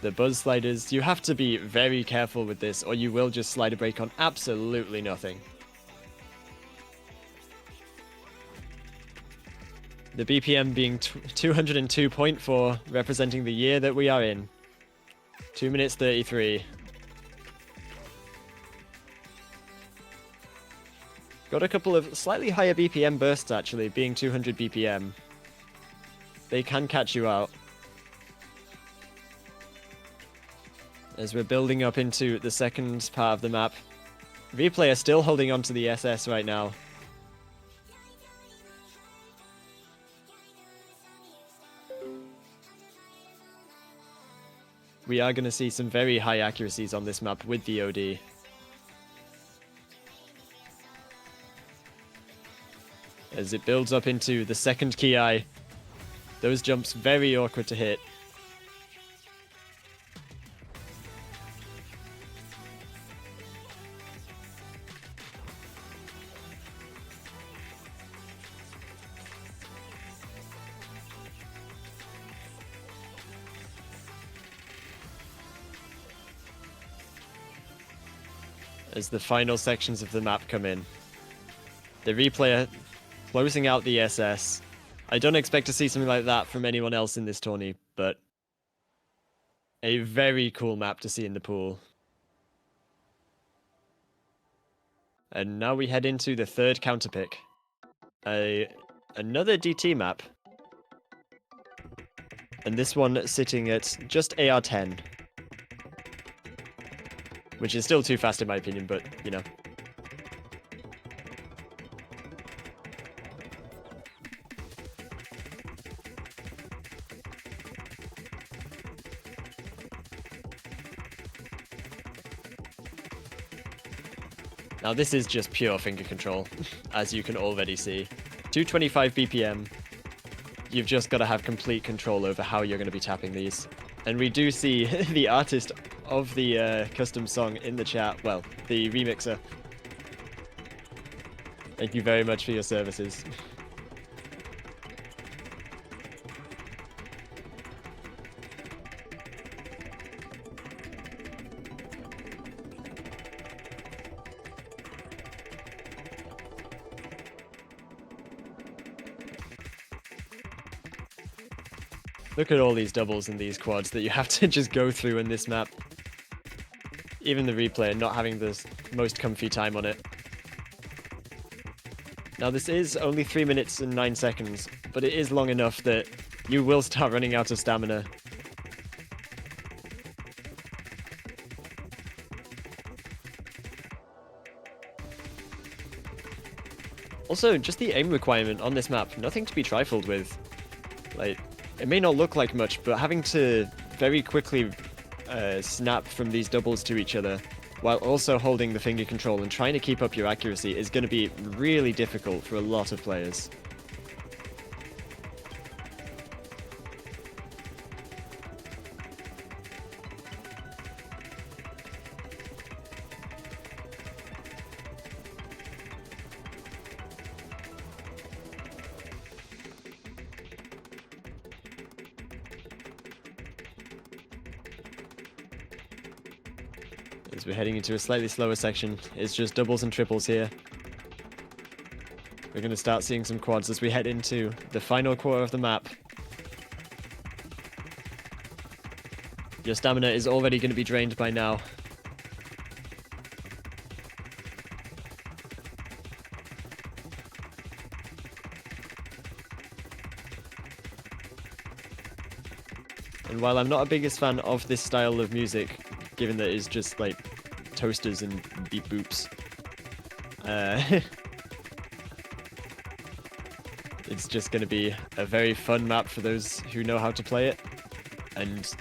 the buzz sliders. You have to be very careful with this, or you will just slider break on absolutely nothing. The BPM being 202.4, representing the year that we are in. 2 minutes 33. Got a couple of slightly higher BPM bursts, actually, being 200 BPM. They can catch you out. As we're building up into the second part of the map. Replay are still holding on to the SS right now. We are going to see some very high accuracies on this map with the OD. As it builds up into the second key eye. Those jumps very awkward to hit. As the final sections of the map come in. The replayer closing out the SS. I don't expect to see something like that from anyone else in this tourney, but a very cool map to see in the pool. And now we head into the third counterpick. Another DT map. And this one sitting at just AR10. Which is still too fast in my opinion, but, you know. Now this is just pure finger control, as you can already see. 225 BPM. You've just got to have complete control over how you're going to be tapping these. And we do see the artist of the custom song in the chat. Well, the remixer. Thank you very much for your services. Look at all these doubles and these quads that you have to just go through in this map. Even the replay not having the most comfy time on it. Now this is only 3 minutes and 9 seconds, but it is long enough that you will start running out of stamina. Also, just the aim requirement on this map, nothing to be trifled with. Like, it may not look like much, but having to very quickly snap from these doubles to each other, while also holding the finger control and trying to keep up your accuracy, is going to be really difficult for a lot of players. As we're heading into a slightly slower section, it's just doubles and triples here. We're going to start seeing some quads as we head into the final quarter of the map. Your stamina is already going to be drained by now. And while I'm not a biggest fan of this style of music, given that it's just like toasters and beep boops, it's just going to be a very fun map for those who know how to play it, and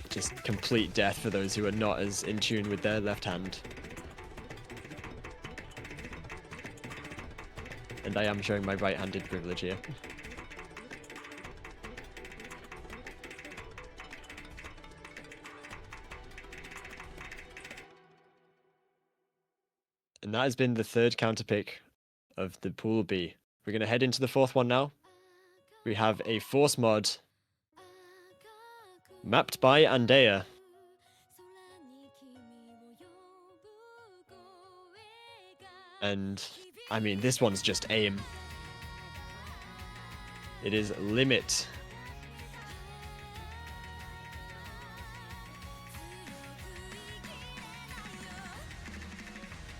just complete death for those who are not as in tune with their left hand. and I am showing my right-handed privilege here. And that has been the third counter pick of the Pool B. We're going to head into the fourth one now. We have a Force mod mapped by Andea. And, I mean, this one's just aim. It is Limit.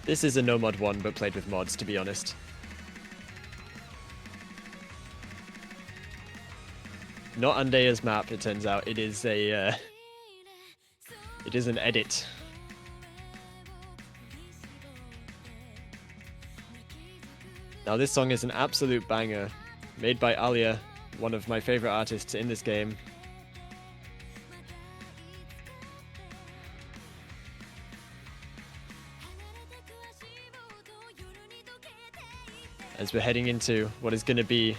This is a no-mod one, but played with mods, to be honest. Not Andea's map, it turns out. It is a... it is an edit. Now this song is an absolute banger, made by Alia, one of my favorite artists in this game. As we're heading into what is going to be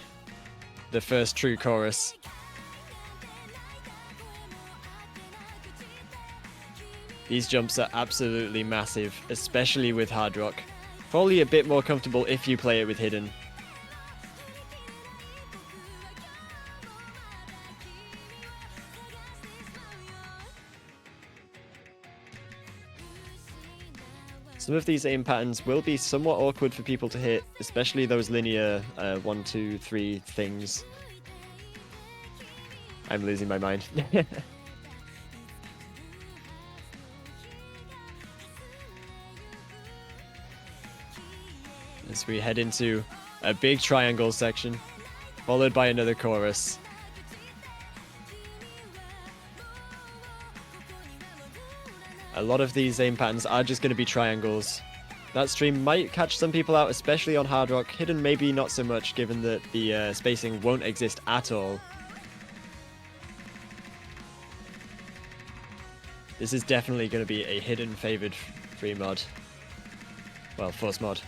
the first true chorus. These jumps are absolutely massive, especially with hard rock. Probably a bit more comfortable if you play it with hidden. Some of these aim patterns will be somewhat awkward for people to hit, especially those linear 1, 2, 3 things. I'm losing my mind. As we head into a big triangle section, followed by another chorus. A lot of these aim patterns are just going to be triangles. That stream might catch some people out, especially on hard rock. Hidden maybe not so much, given that the spacing won't exist at all. This is definitely going to be a hidden favored free mod. Well, force mod.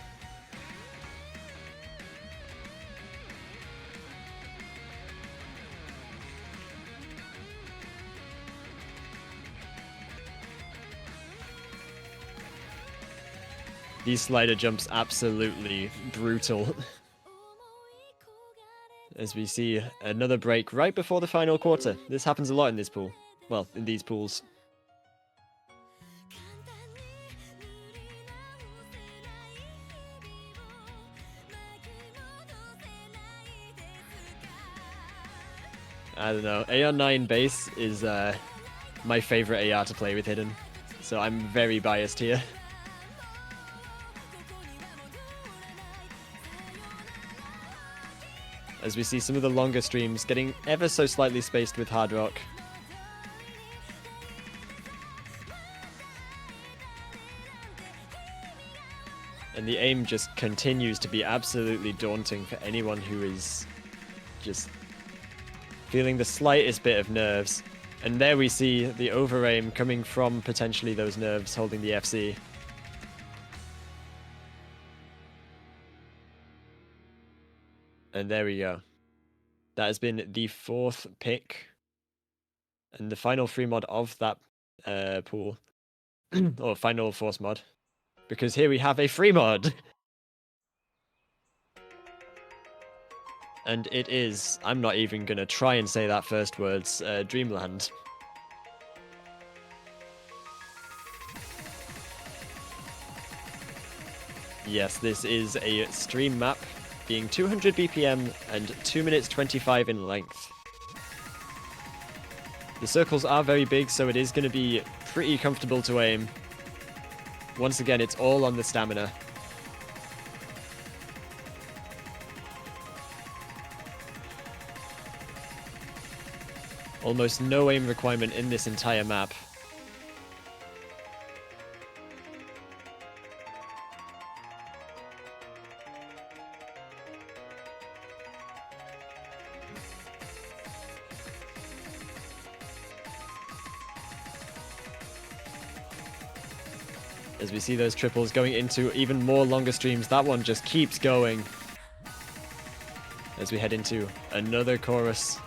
These slider jumps absolutely brutal. As we see another break right before the final quarter. This happens a lot in this pool. Well, in these pools. I don't know. AR9 base is my favorite AR to play with hidden. So I'm very biased here. As we see some of the longer streams getting ever so slightly spaced with hard rock. And the aim just continues to be absolutely daunting for anyone who is just feeling the slightest bit of nerves. And there we see the over-aim coming from potentially those nerves holding the FC. And there we go. That has been the fourth pick. And the final free mod of that pool. Or final force mod. Because here we have a free mod. And it is, I'm not even going to try and say that first words, Dreamland. Yes, this is a stream map, being 200 BPM and 2 minutes 25 in length. The circles are very big, so it is going to be pretty comfortable to aim. Once again, it's all on the stamina. Almost no aim requirement in this entire map. As we see those triples going into even more longer streams, that one just keeps going. as we head into another chorus.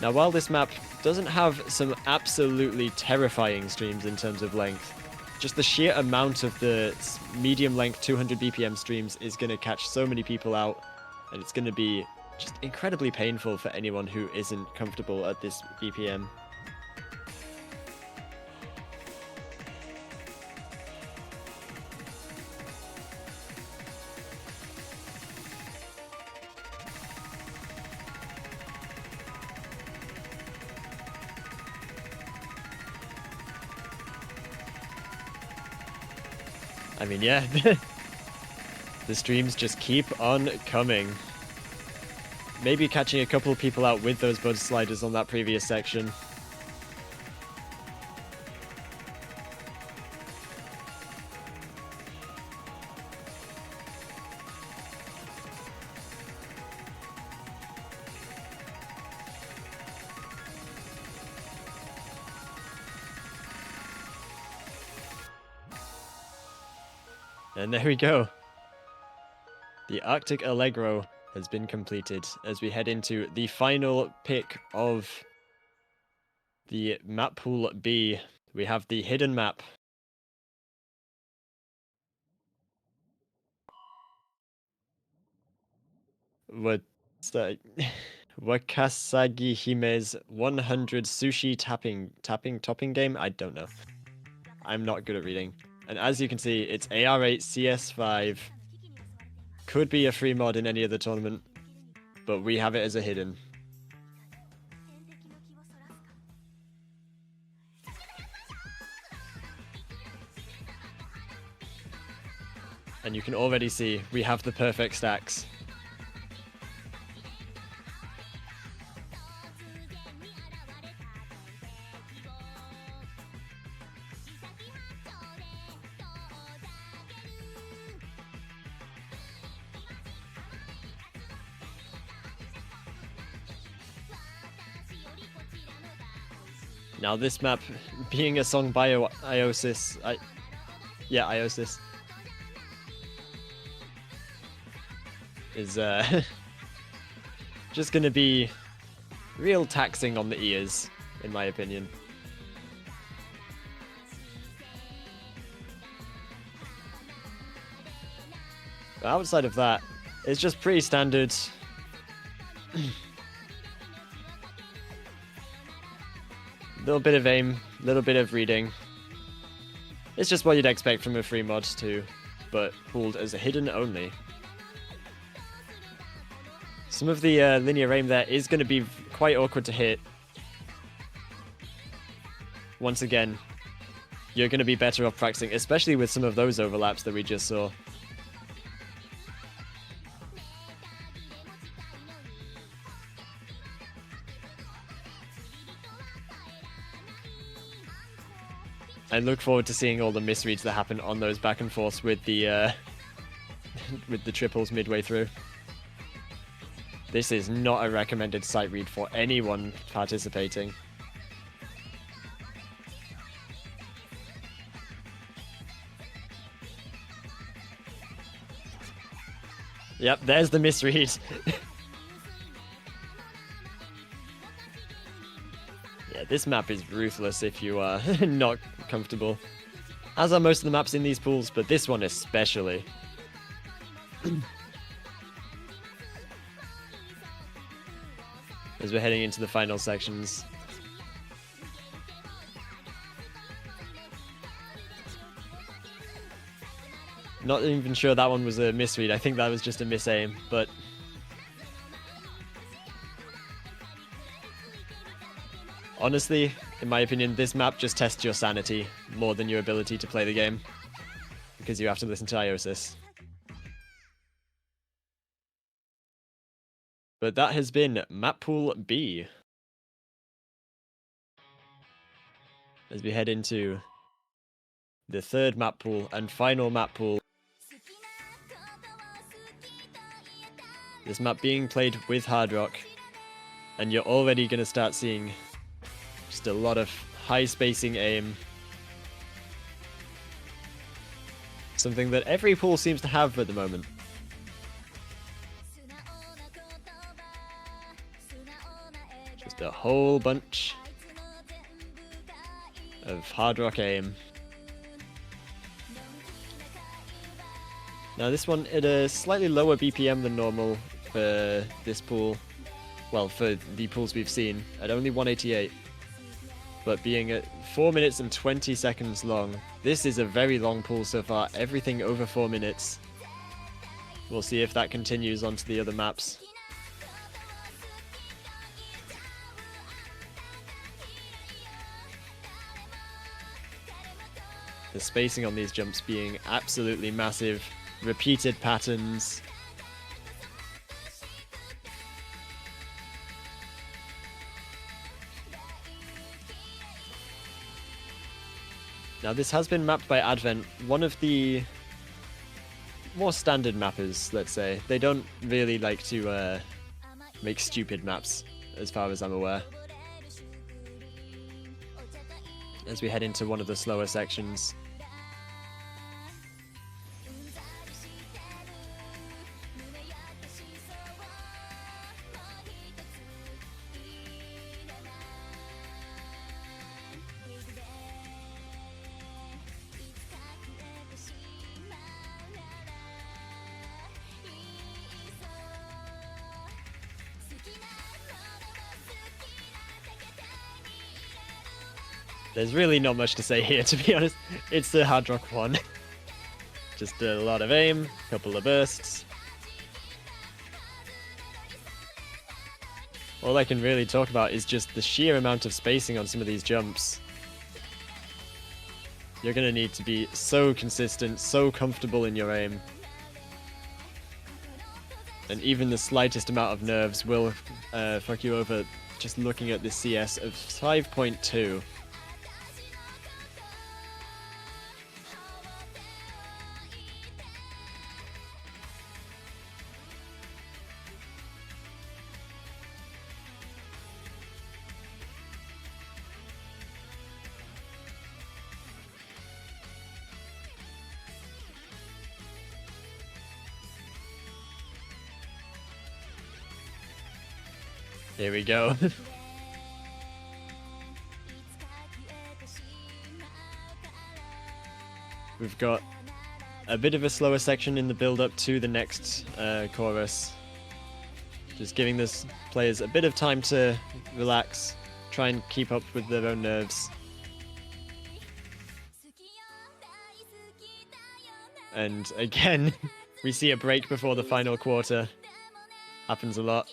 Now, while this map doesn't have some absolutely terrifying streams in terms of length, just the sheer amount of the medium length 200 BPM streams is going to catch so many people out, and it's going to be just incredibly painful for anyone who isn't comfortable at this BPM. I mean, yeah, the streams just keep on coming. Maybe catching a couple of people out with those bud sliders on that previous section. And there we go. The Arctic Allegro has been completed as we head into the final pick of the Mappool B. We have the hidden map. What's that? Wakasagi Hime's 100 sushi topping game? I don't know. I'm not good at reading. And as you can see, it's AR8 CS5. Could be a free mod in any other tournament, but we have it as a hidden. And you can already see we have the perfect stacks. Now this map, being a song by Iosis, Iosis, is just gonna be real taxing on the ears, in my opinion. But outside of that, it's just pretty standard. Little bit of aim, little bit of reading. It's just what you'd expect from a free mod too, but pooled as a hidden only. Some of the linear aim there is going to be quite awkward to hit. Once again, you're going to be better off practicing, especially with some of those overlaps that we just saw. I look forward to seeing all the misreads that happen on those back and forths with the with the triples midway through. This is not a recommended sight read for anyone participating. Yep, there's the misread. Yeah, this map is ruthless if you are not comfortable. As are most of the maps in these pools, but this one especially. As we're heading into the final sections. Not even sure that one was a misread. I think that was just a misaim, but honestly, in my opinion, this map just tests your sanity more than your ability to play the game, because you have to listen to Iosis. But that has been Mappool B. As we head into the third map pool and final map pool. This map being played with Hard Rock, and you're already going to start seeing just a lot of high spacing aim. Something that every pool seems to have at the moment. Just a whole bunch of hard rock aim. Now this one at a slightly lower BPM than normal for this pool. Well, for the pools we've seen, at only 188. But being at 4 minutes and 20 seconds long, this is a very long pool so far. Everything over 4 minutes. We'll see if that continues onto the other maps. The spacing on these jumps being absolutely massive. Repeated patterns. Now this has been mapped by Advent, one of the more standard mappers, let's say. They don't really like to make stupid maps, as far as I'm aware. As we head into one of the slower sections. There's really not much to say here, to be honest. It's the hard rock one. Just a lot of aim, a couple of bursts. All I can really talk about is just the sheer amount of spacing on some of these jumps. You're going to need to be so consistent, so comfortable in your aim. And even the slightest amount of nerves will fuck you over just looking at the CS of 5.2. Here we go. We've got a bit of a slower section in the build-up to the next chorus. Just giving this players a bit of time to relax, try and keep up with their own nerves. And again, we see a break before the final quarter. Happens a lot.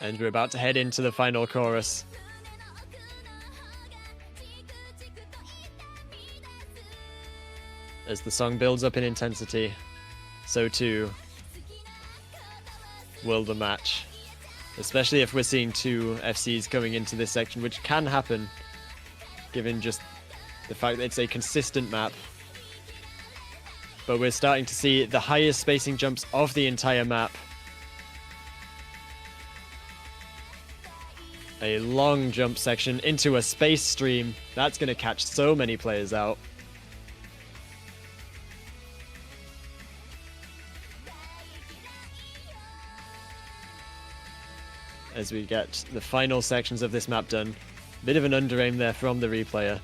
And we're about to head into the final chorus. As the song builds up in intensity, so too will the match. Especially if we're seeing two FCs going into this section, which can happen, given just the fact that it's a consistent map. But we're starting to see the highest spacing jumps of the entire map. A long jump section into a space stream. That's going to catch so many players out. As we get the final sections of this map done. Bit of an under-aim there from the replayer.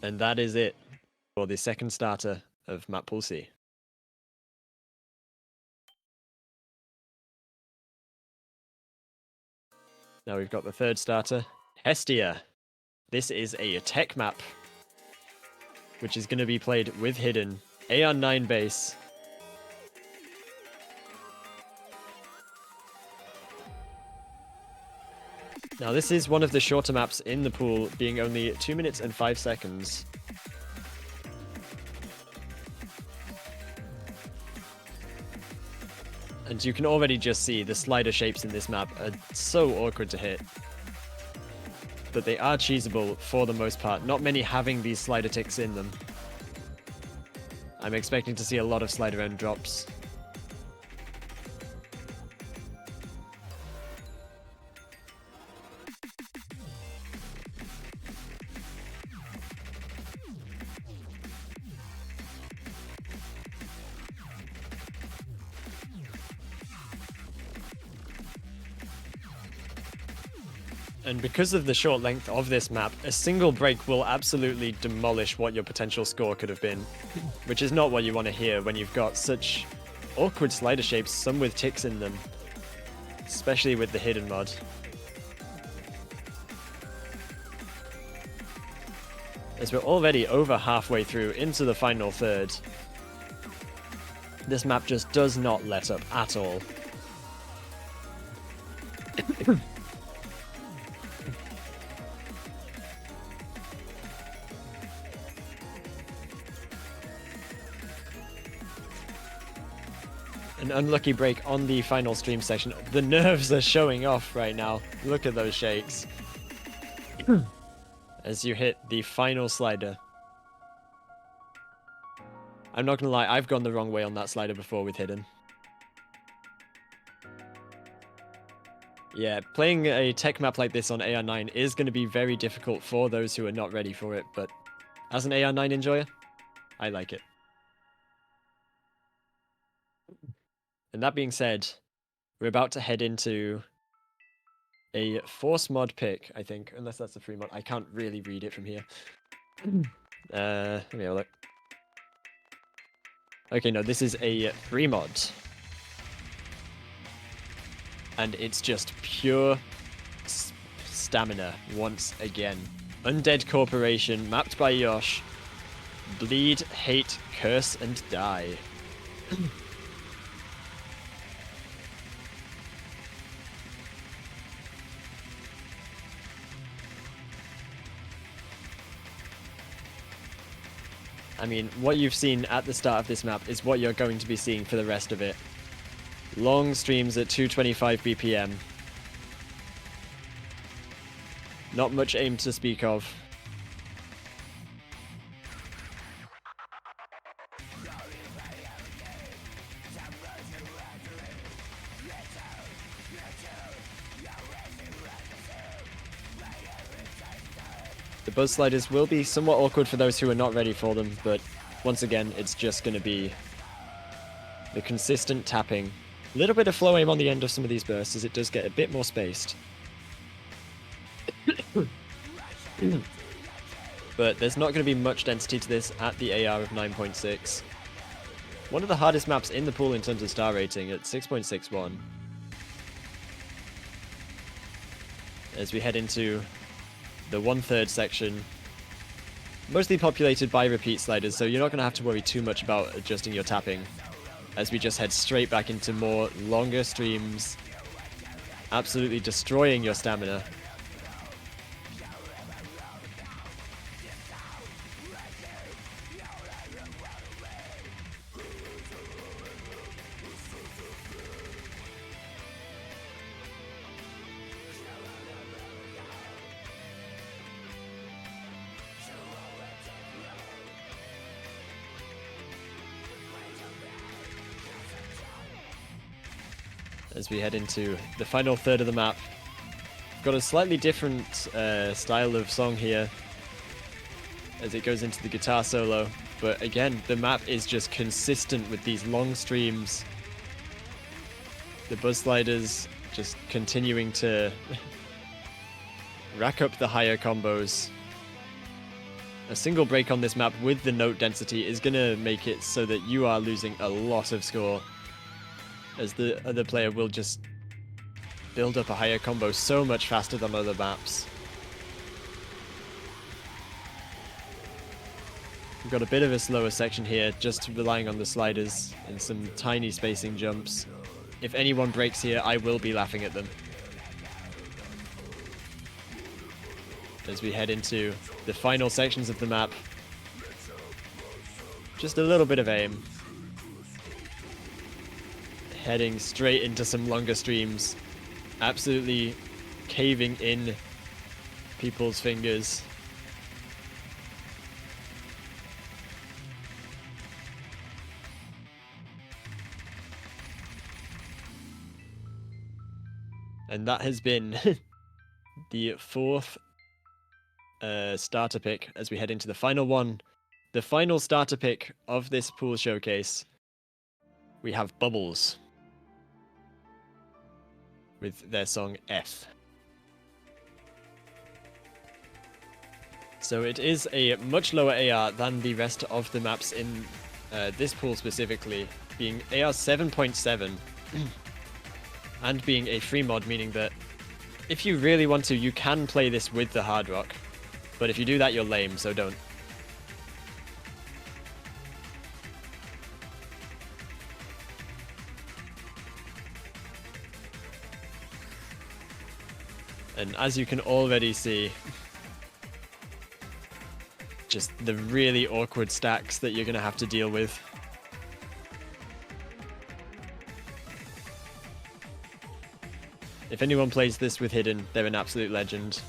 And that is it for the second starter of Mappool C. Now we've got the third starter, Hestia. This is a tech map, which is going to be played with Hidden. AR9 base. Now this is one of the shorter maps in the pool, being only 2 minutes and 5 seconds. And you can already just see the slider shapes in this map are so awkward to hit. But they are cheesable for the most part, not many having these slider ticks in them. I'm expecting to see a lot of slider end drops. And because of the short length of this map, a single break will absolutely demolish what your potential score could have been, which is not what you want to hear when you've got such awkward slider shapes, some with ticks in them, especially with the hidden mod. As we're already over halfway through into the final third, this map just does not let up at all. An unlucky break on the final stream session. The nerves are showing off right now. Look at those shakes. As you hit the final slider. I'm not gonna lie, I've gone the wrong way on that slider before with hidden. Yeah, playing a tech map like this on AR9 is going to be very difficult for those who are not ready for it, but as an AR9 enjoyer, I like it. And that being said, we're about to head into a force mod pick, I think, unless that's a free mod. I can't really read it from here. Let me have a look. Okay, no, this is a free mod. And it's just pure stamina once again. Undead Corporation, mapped by Yosh. Bleed, hate, curse, and die. I mean, what you've seen at the start of this map is what you're going to be seeing for the rest of it. Long streams at 225 BPM. Not much aim to speak of. The buzz sliders will be somewhat awkward for those who are not ready for them, but once again, it's just going to be the consistent tapping. A little bit of flow aim on the end of some of these bursts as it does get a bit more spaced. But there's not going to be much density to this at the AR of 9.6. One of the hardest maps in the pool in terms of star rating at 6.61. As we head into the 1/3 section, mostly populated by repeat sliders, so you're not going to have to worry too much about adjusting your tapping, as we just head straight back into more longer streams, absolutely destroying your stamina. As we head into the final third of the map. Got a slightly different style of song here as it goes into the guitar solo, but again, the map is just consistent with these long streams. The buzz sliders just continuing to rack up the higher combos. A single break on this map with the note density is going to make it so that you are losing a lot of score, as the other player will just build up a higher combo so much faster than other maps. We've got a bit of a slower section here, just relying on the sliders and some tiny spacing jumps. If anyone breaks here, I will be laughing at them. As we head into the final sections of the map. Just a little bit of aim. Heading straight into some longer streams. Absolutely caving in people's fingers. And that has been the fourth starter pick as we head into the final one. The final starter pick of this pool showcase. We have Bubbles with their song F. So it is a much lower AR than the rest of the maps in this pool specifically, being AR 7.7 and being a free mod, meaning that if you really want to, you can play this with the hard rock. But if you do that, you're lame, so don't. And as you can already see, just the really awkward stacks that you're going to have to deal with. If anyone plays this with Hidden, they're an absolute legend.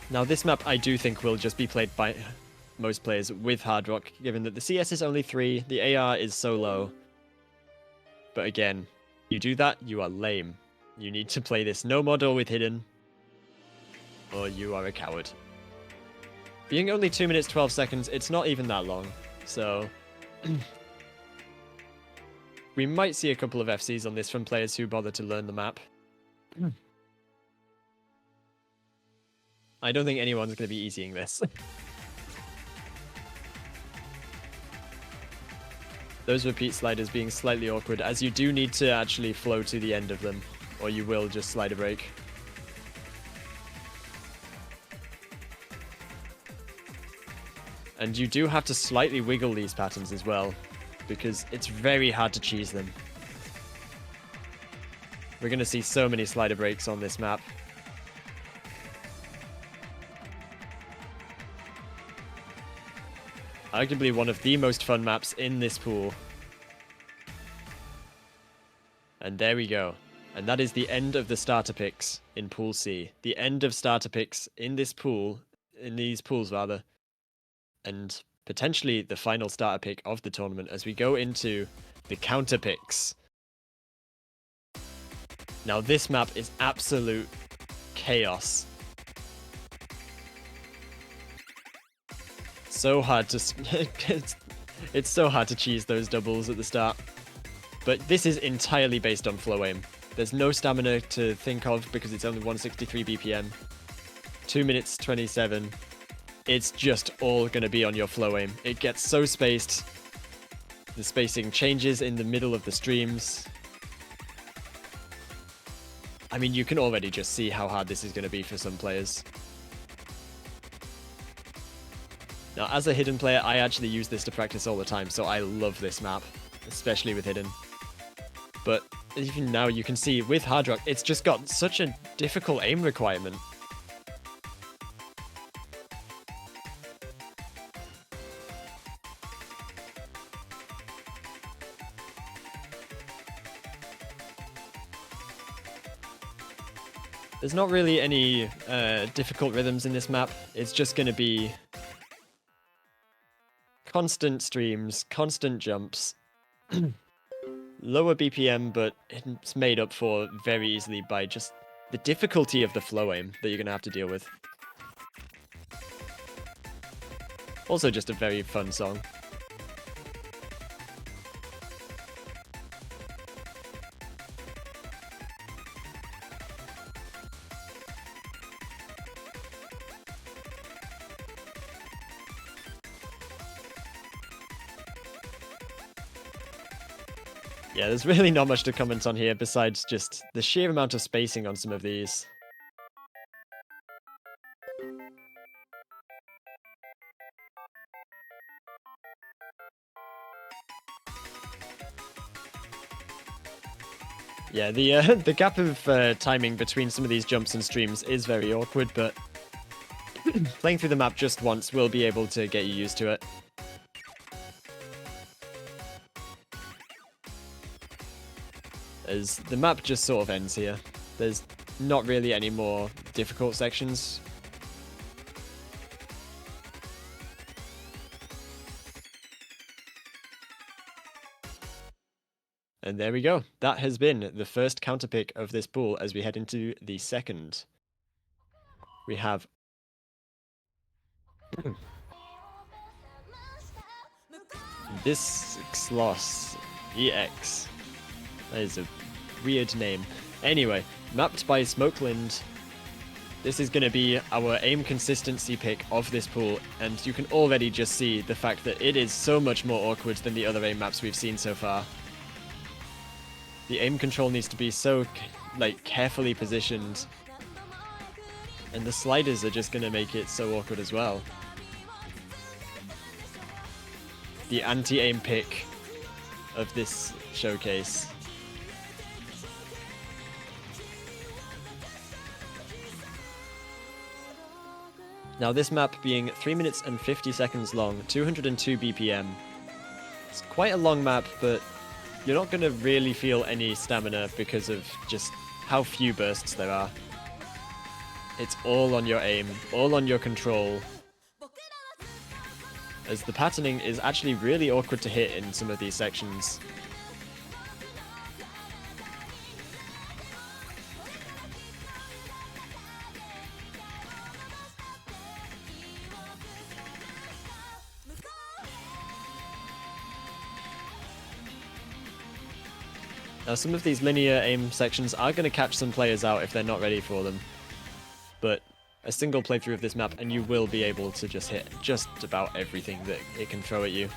Now this map I do think will just be played by most players with Hard Rock, given that the CS is only 3, the AR is so low. But again, you do that, you are lame. You need to play this no mod or with Hidden, or you are a coward. Being only 2 minutes 12 seconds, it's not even that long, so we might see a couple of FCs on this from players who bother to learn the map. I don't think anyone's going to be easying this. Those repeat sliders being slightly awkward, as you do need to actually flow to the end of them, or you will just slide a break. And you do have to slightly wiggle these patterns as well, because it's very hard to cheese them. We're going to see so many slider breaks on this map. Arguably one of the most fun maps in this pool. And there we go. And that is the end of the starter picks in Pool C. The end of starter picks in this pool, in these pools rather. And potentially the final starter pick of the tournament as we go into the counter picks. Now this map is absolute chaos. So hard to it's so hard to cheese those doubles at the start. But this is entirely based on flow aim. There's no stamina to think of because it's only 163 BPM. 2 minutes 27. It's just all going to be on your flow aim. It gets so spaced. The spacing changes in the middle of the streams. I mean, you can already just see how hard this is going to be for some players. Now, as a Hidden player, I actually use this to practice all the time, so I love this map, especially with Hidden. But even now, you can see with Hard Rock, it's just got such a difficult aim requirement. There's not really any difficult rhythms in this map. It's just going to be constant streams, constant jumps, lower BPM, but it's made up for very easily by just the difficulty of the flow aim that you're going to have to deal with. Also just a very fun song. Yeah, there's really not much to comment on here besides just the sheer amount of spacing on some of these. Yeah, the gap of timing between some of these jumps and streams is very awkward, but playing through the map just once will be able to get you used to it. As the map just sort of ends here. There's not really any more difficult sections. And there we go. That has been the first counter pick of this pool as we head into the second. We have This Xlos EX. That is a weird name. Anyway, mapped by Smokeland. This is going to be our aim consistency pick of this pool, and you can already just see the fact that it is so much more awkward than the other aim maps we've seen so far. The aim control needs to be so, like, carefully positioned, and the sliders are just going to make it so awkward as well. The anti-aim pick of this showcase. Now this map being 3 minutes and 50 seconds long, 202 BPM. It's quite a long map, but you're not going to really feel any stamina because of just how few bursts there are. It's all on your aim, all on your control, as the patterning is actually really awkward to hit in some of these sections. Now some of these linear aim sections are going to catch some players out if they're not ready for them, but a single playthrough of this map and you will be able to just hit just about everything that it can throw at you,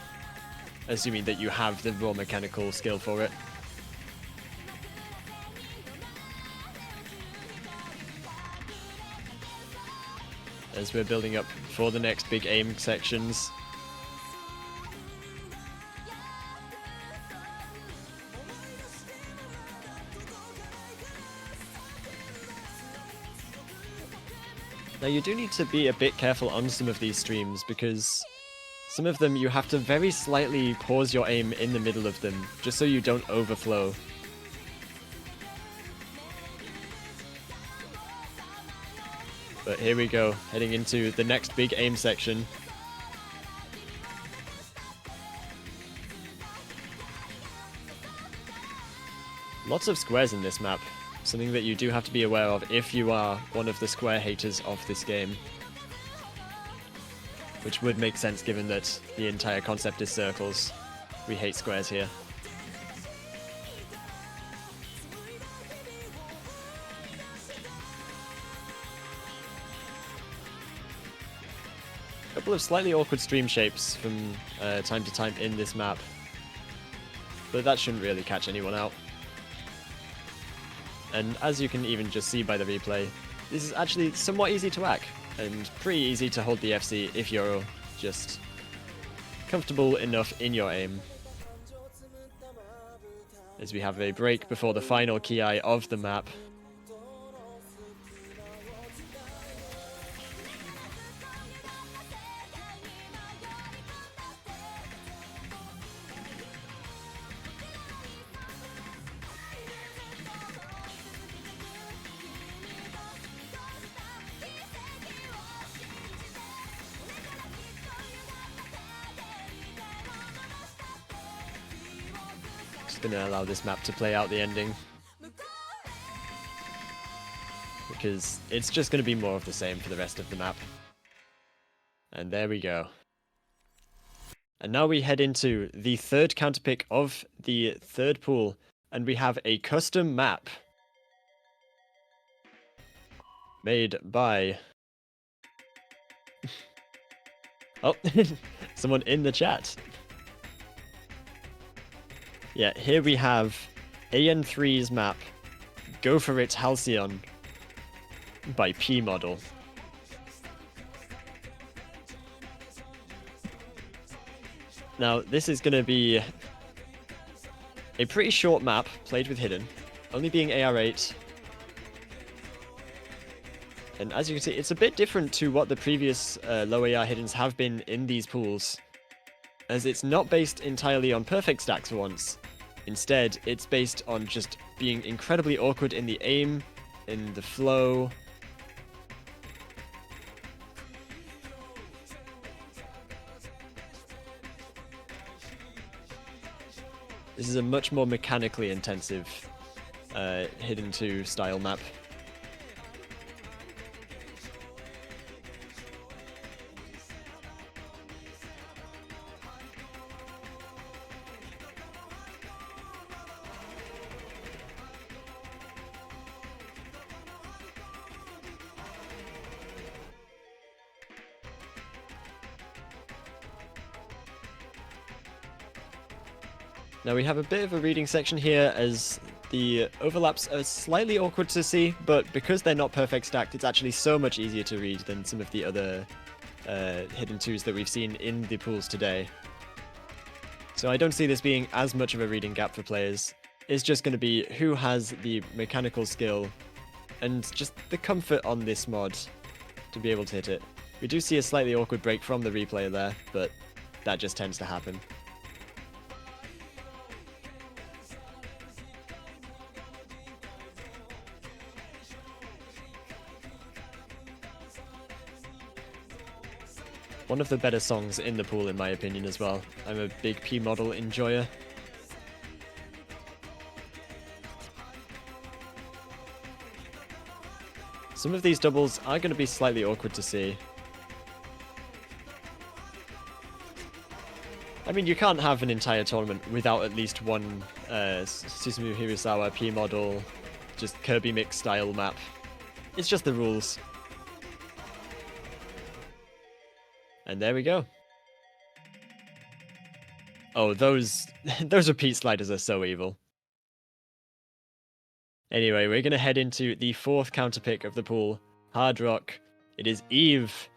assuming that you have the raw mechanical skill for it. As we're building up for the next big aim sections. Now you do need to be a bit careful on some of these streams, because some of them you have to very slightly pause your aim in the middle of them, just so you don't overflow. But here we go, heading into the next big aim section. Lots of squares in this map. Something that you do have to be aware of if you are one of the square haters of this game. Which would make sense given that the entire concept is circles. We hate squares here. A couple of slightly awkward stream shapes from time to time in this map. But that shouldn't really catch anyone out. And as you can even just see by the replay, this is actually somewhat easy to hack, and pretty easy to hold the FC if you're just comfortable enough in your aim. As we have a break before the final ki of the map. Going to allow this map to play out the ending, because it's just going to be more of the same for the rest of the map. And there we go. And now we head into the third counterpick of the third pool, and we have a custom map made by oh, someone in the chat. Yeah, here we have AN3's map, Go For It Halcyon, by P Model. Now, this is going to be a pretty short map, played with Hidden, only being AR8. And as you can see, it's a bit different to what the previous low AR Hiddens have been in these pools, as it's not based entirely on perfect stacks for once. Instead, it's based on just being incredibly awkward in the aim, in the flow. This is a much more mechanically intensive Hidden 2 style map. Now we have a bit of a reading section here as the overlaps are slightly awkward to see, but because they're not perfect stacked, it's actually so much easier to read than some of the other hidden twos that we've seen in the pools today. So I don't see this being as much of a reading gap for players. It's just going to be who has the mechanical skill and just the comfort on this mod to be able to hit it. We do see a slightly awkward break from the replayer there, but that just tends to happen. One of the better songs in the pool, in my opinion, as well. I'm a big P-model enjoyer. Some of these doubles are going to be slightly awkward to see. I mean, you can't have an entire tournament without at least one Susumu Hirasawa P-model, just Kirby mix style map. It's just the rules. And there we go. Oh, those repeat sliders are so evil. Anyway, we're going to head into the fourth counter pick of the pool, Hard Rock. It is Eve.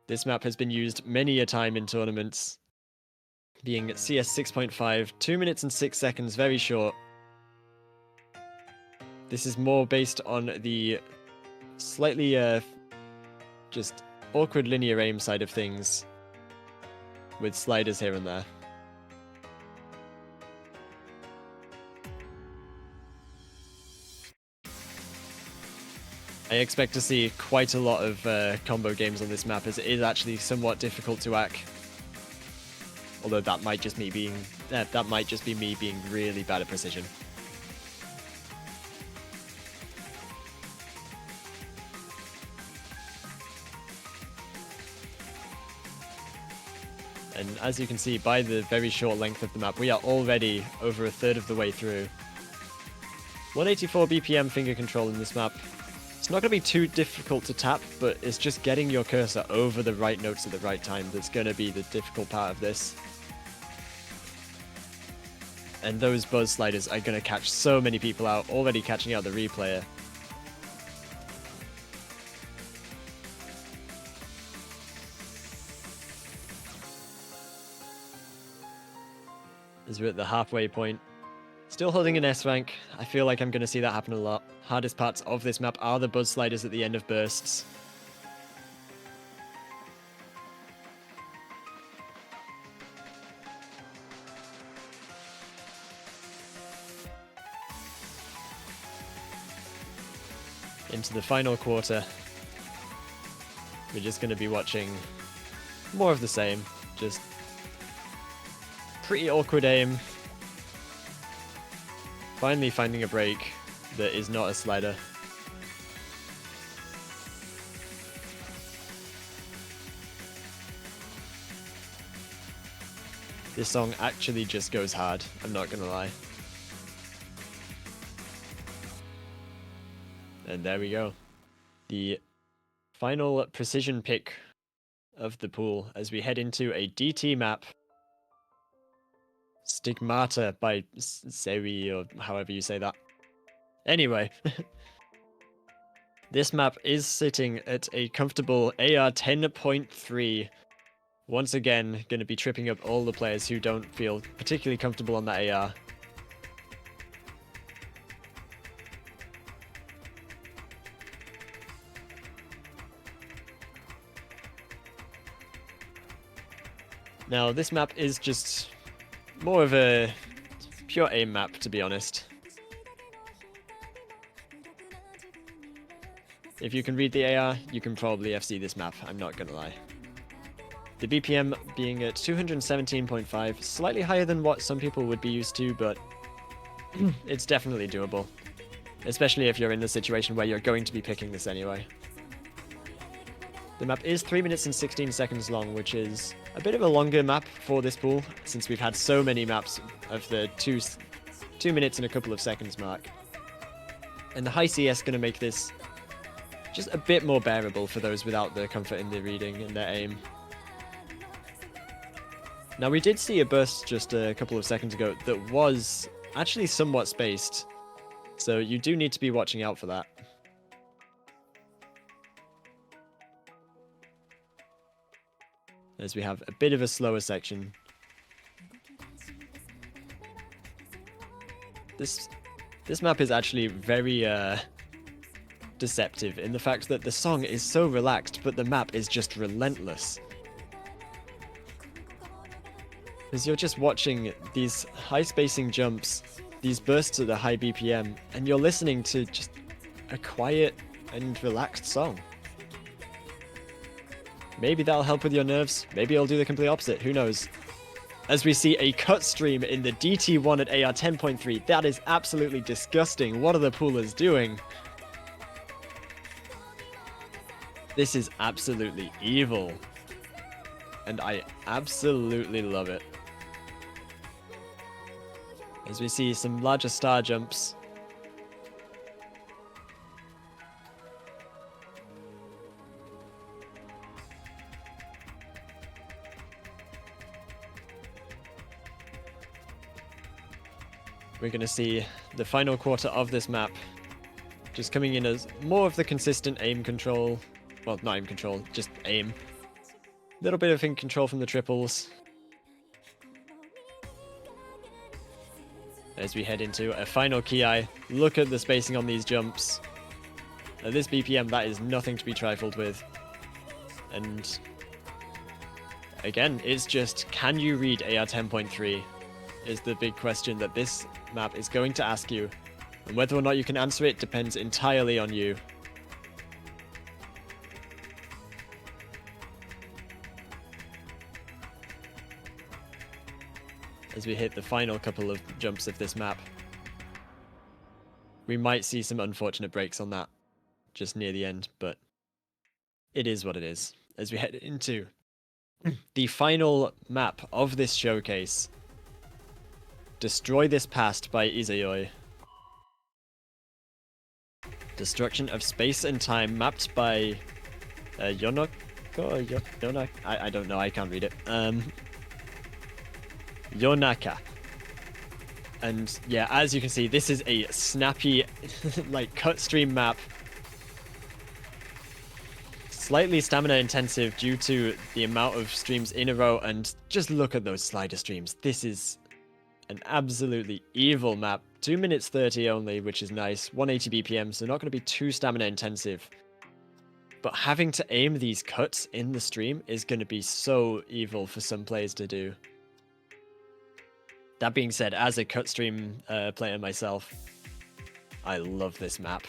This map has been used many a time in tournaments, being CS 6.5, 2 minutes and 6 seconds, very short. This is more based on the slightly just awkward linear aim side of things, with sliders here and there. I expect to see quite a lot of combo games on this map, as it is actually somewhat difficult to hack. Although that might just be me being really bad at precision. And as you can see by the very short length of the map, we are already over a third of the way through. 184 BPM finger control in this map. It's not going to be too difficult to tap, but it's just getting your cursor over the right notes at the right time that's going to be the difficult part of this. And those buzz sliders are going to catch so many people out, already catching out the replayer. As we're at the halfway point. Still holding an S rank. I feel like I'm going to see that happen a lot. Hardest parts of this map are the buzz sliders at the end of bursts. Into the final quarter. We're just going to be watching more of the same. Just pretty awkward aim. Finally finding a break that is not a slider. This song actually just goes hard, I'm not gonna lie. And there we go. The final precision pick of the pool as we head into a DT map. Stigmata by Sewi, or however you say that. Anyway, this map is sitting at a comfortable AR 10.3. Once again, going to be tripping up all the players who don't feel particularly comfortable on that AR. Now, this map is just more of a pure aim map, to be honest. If you can read the AR, you can probably FC this map, I'm not gonna lie. The BPM being at 217.5, slightly higher than what some people would be used to, but it's definitely doable. Especially if you're in the situation where you're going to be picking this anyway. The map is 3 minutes and 16 seconds long, which is a bit of a longer map for this pool, since we've had so many maps of the 2 minutes and a couple of seconds mark. And the high CS going to make this just a bit more bearable for those without the comfort in the reading and their aim. Now, we did see a burst just a couple of seconds ago that was actually somewhat spaced, so you do need to be watching out for that. As we have a bit of a slower section. This map is actually very deceptive in the fact that the song is so relaxed, but the map is just relentless. As you're just watching these high spacing jumps, these bursts at a high BPM, and you're listening to just a quiet and relaxed song. Maybe that'll help with your nerves. Maybe it'll do the complete opposite. Who knows? As we see a cut stream in the DT1 at AR 10.3. That is absolutely disgusting. What are the poolers doing? This is absolutely evil. And I absolutely love it. As we see some larger star jumps. We're going to see the final quarter of this map just coming in as more of the consistent aim control. Well, not aim control, just aim. A little bit of in control from the triples. As we head into a final ki, look at the spacing on these jumps. At this BPM, that is nothing to be trifled with. And again, it's just, can you read AR 10.3 is the big question that this map is going to ask you. And whether or not you can answer it depends entirely on you. As we hit the final couple of jumps of this map, we might see some unfortunate breaks on that just near the end, but it is what it is. As we head into the final map of this showcase, Destroy This Past by Izayoi. Destruction of Space and Time mapped by Yonaka? I don't know, I can't read it. Yonaka. And yeah, as you can see, this is a snappy, like, cut stream map. Slightly stamina intensive due to the amount of streams in a row, and just look at those slider streams. This is an absolutely evil map. 2 minutes 30 only, which is nice. 180 BPM, so not going to be too stamina intensive. But having to aim these cuts in the stream is going to be so evil for some players to do. That being said, as a cut stream player myself, I love this map.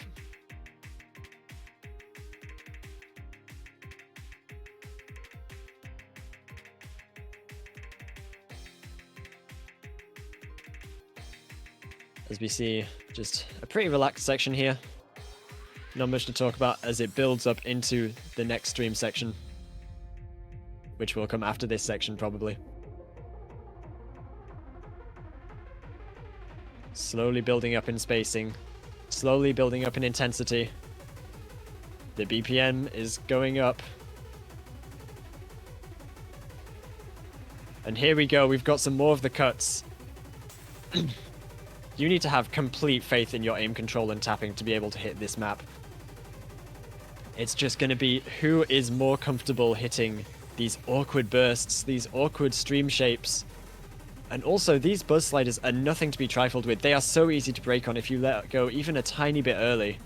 As we see, just a pretty relaxed section here. Not much to talk about as it builds up into the next stream section, which will come after this section probably. Slowly building up in spacing, slowly building up in intensity. The BPM is going up. And here we go, we've got some more of the cuts. You need to have complete faith in your aim control and tapping to be able to hit this map. It's just going to be who is more comfortable hitting these awkward bursts, these awkward stream shapes. And also, these buzz sliders are nothing to be trifled with. They are so easy to break on if you let go even a tiny bit early.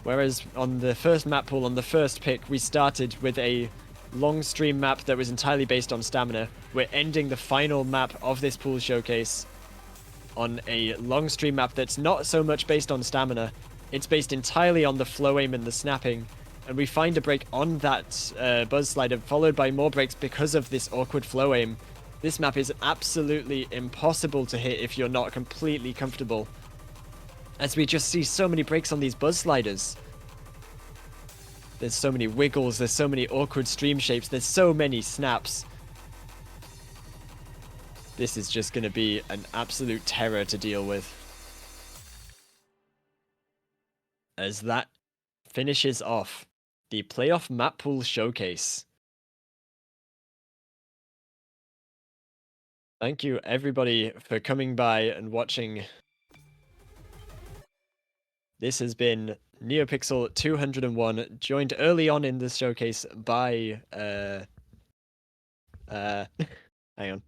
Whereas on the first map pool, on the first pick, we started with a long stream map that was entirely based on stamina. We're ending the final map of this pool showcase on a long stream map that's not so much based on stamina. It's based entirely on the flow aim and the snapping. And we find a break on that buzz slider, followed by more breaks because of this awkward flow aim. This map is absolutely impossible to hit if you're not completely comfortable, as we just see so many breaks on these buzz sliders. There's so many wiggles, there's so many awkward stream shapes, there's so many snaps. This is just going to be an absolute terror to deal with. As that finishes off the playoff map pool showcase. Thank you, everybody, for coming by and watching. This has been NeoPixel 201, joined early on in this showcase by hang on.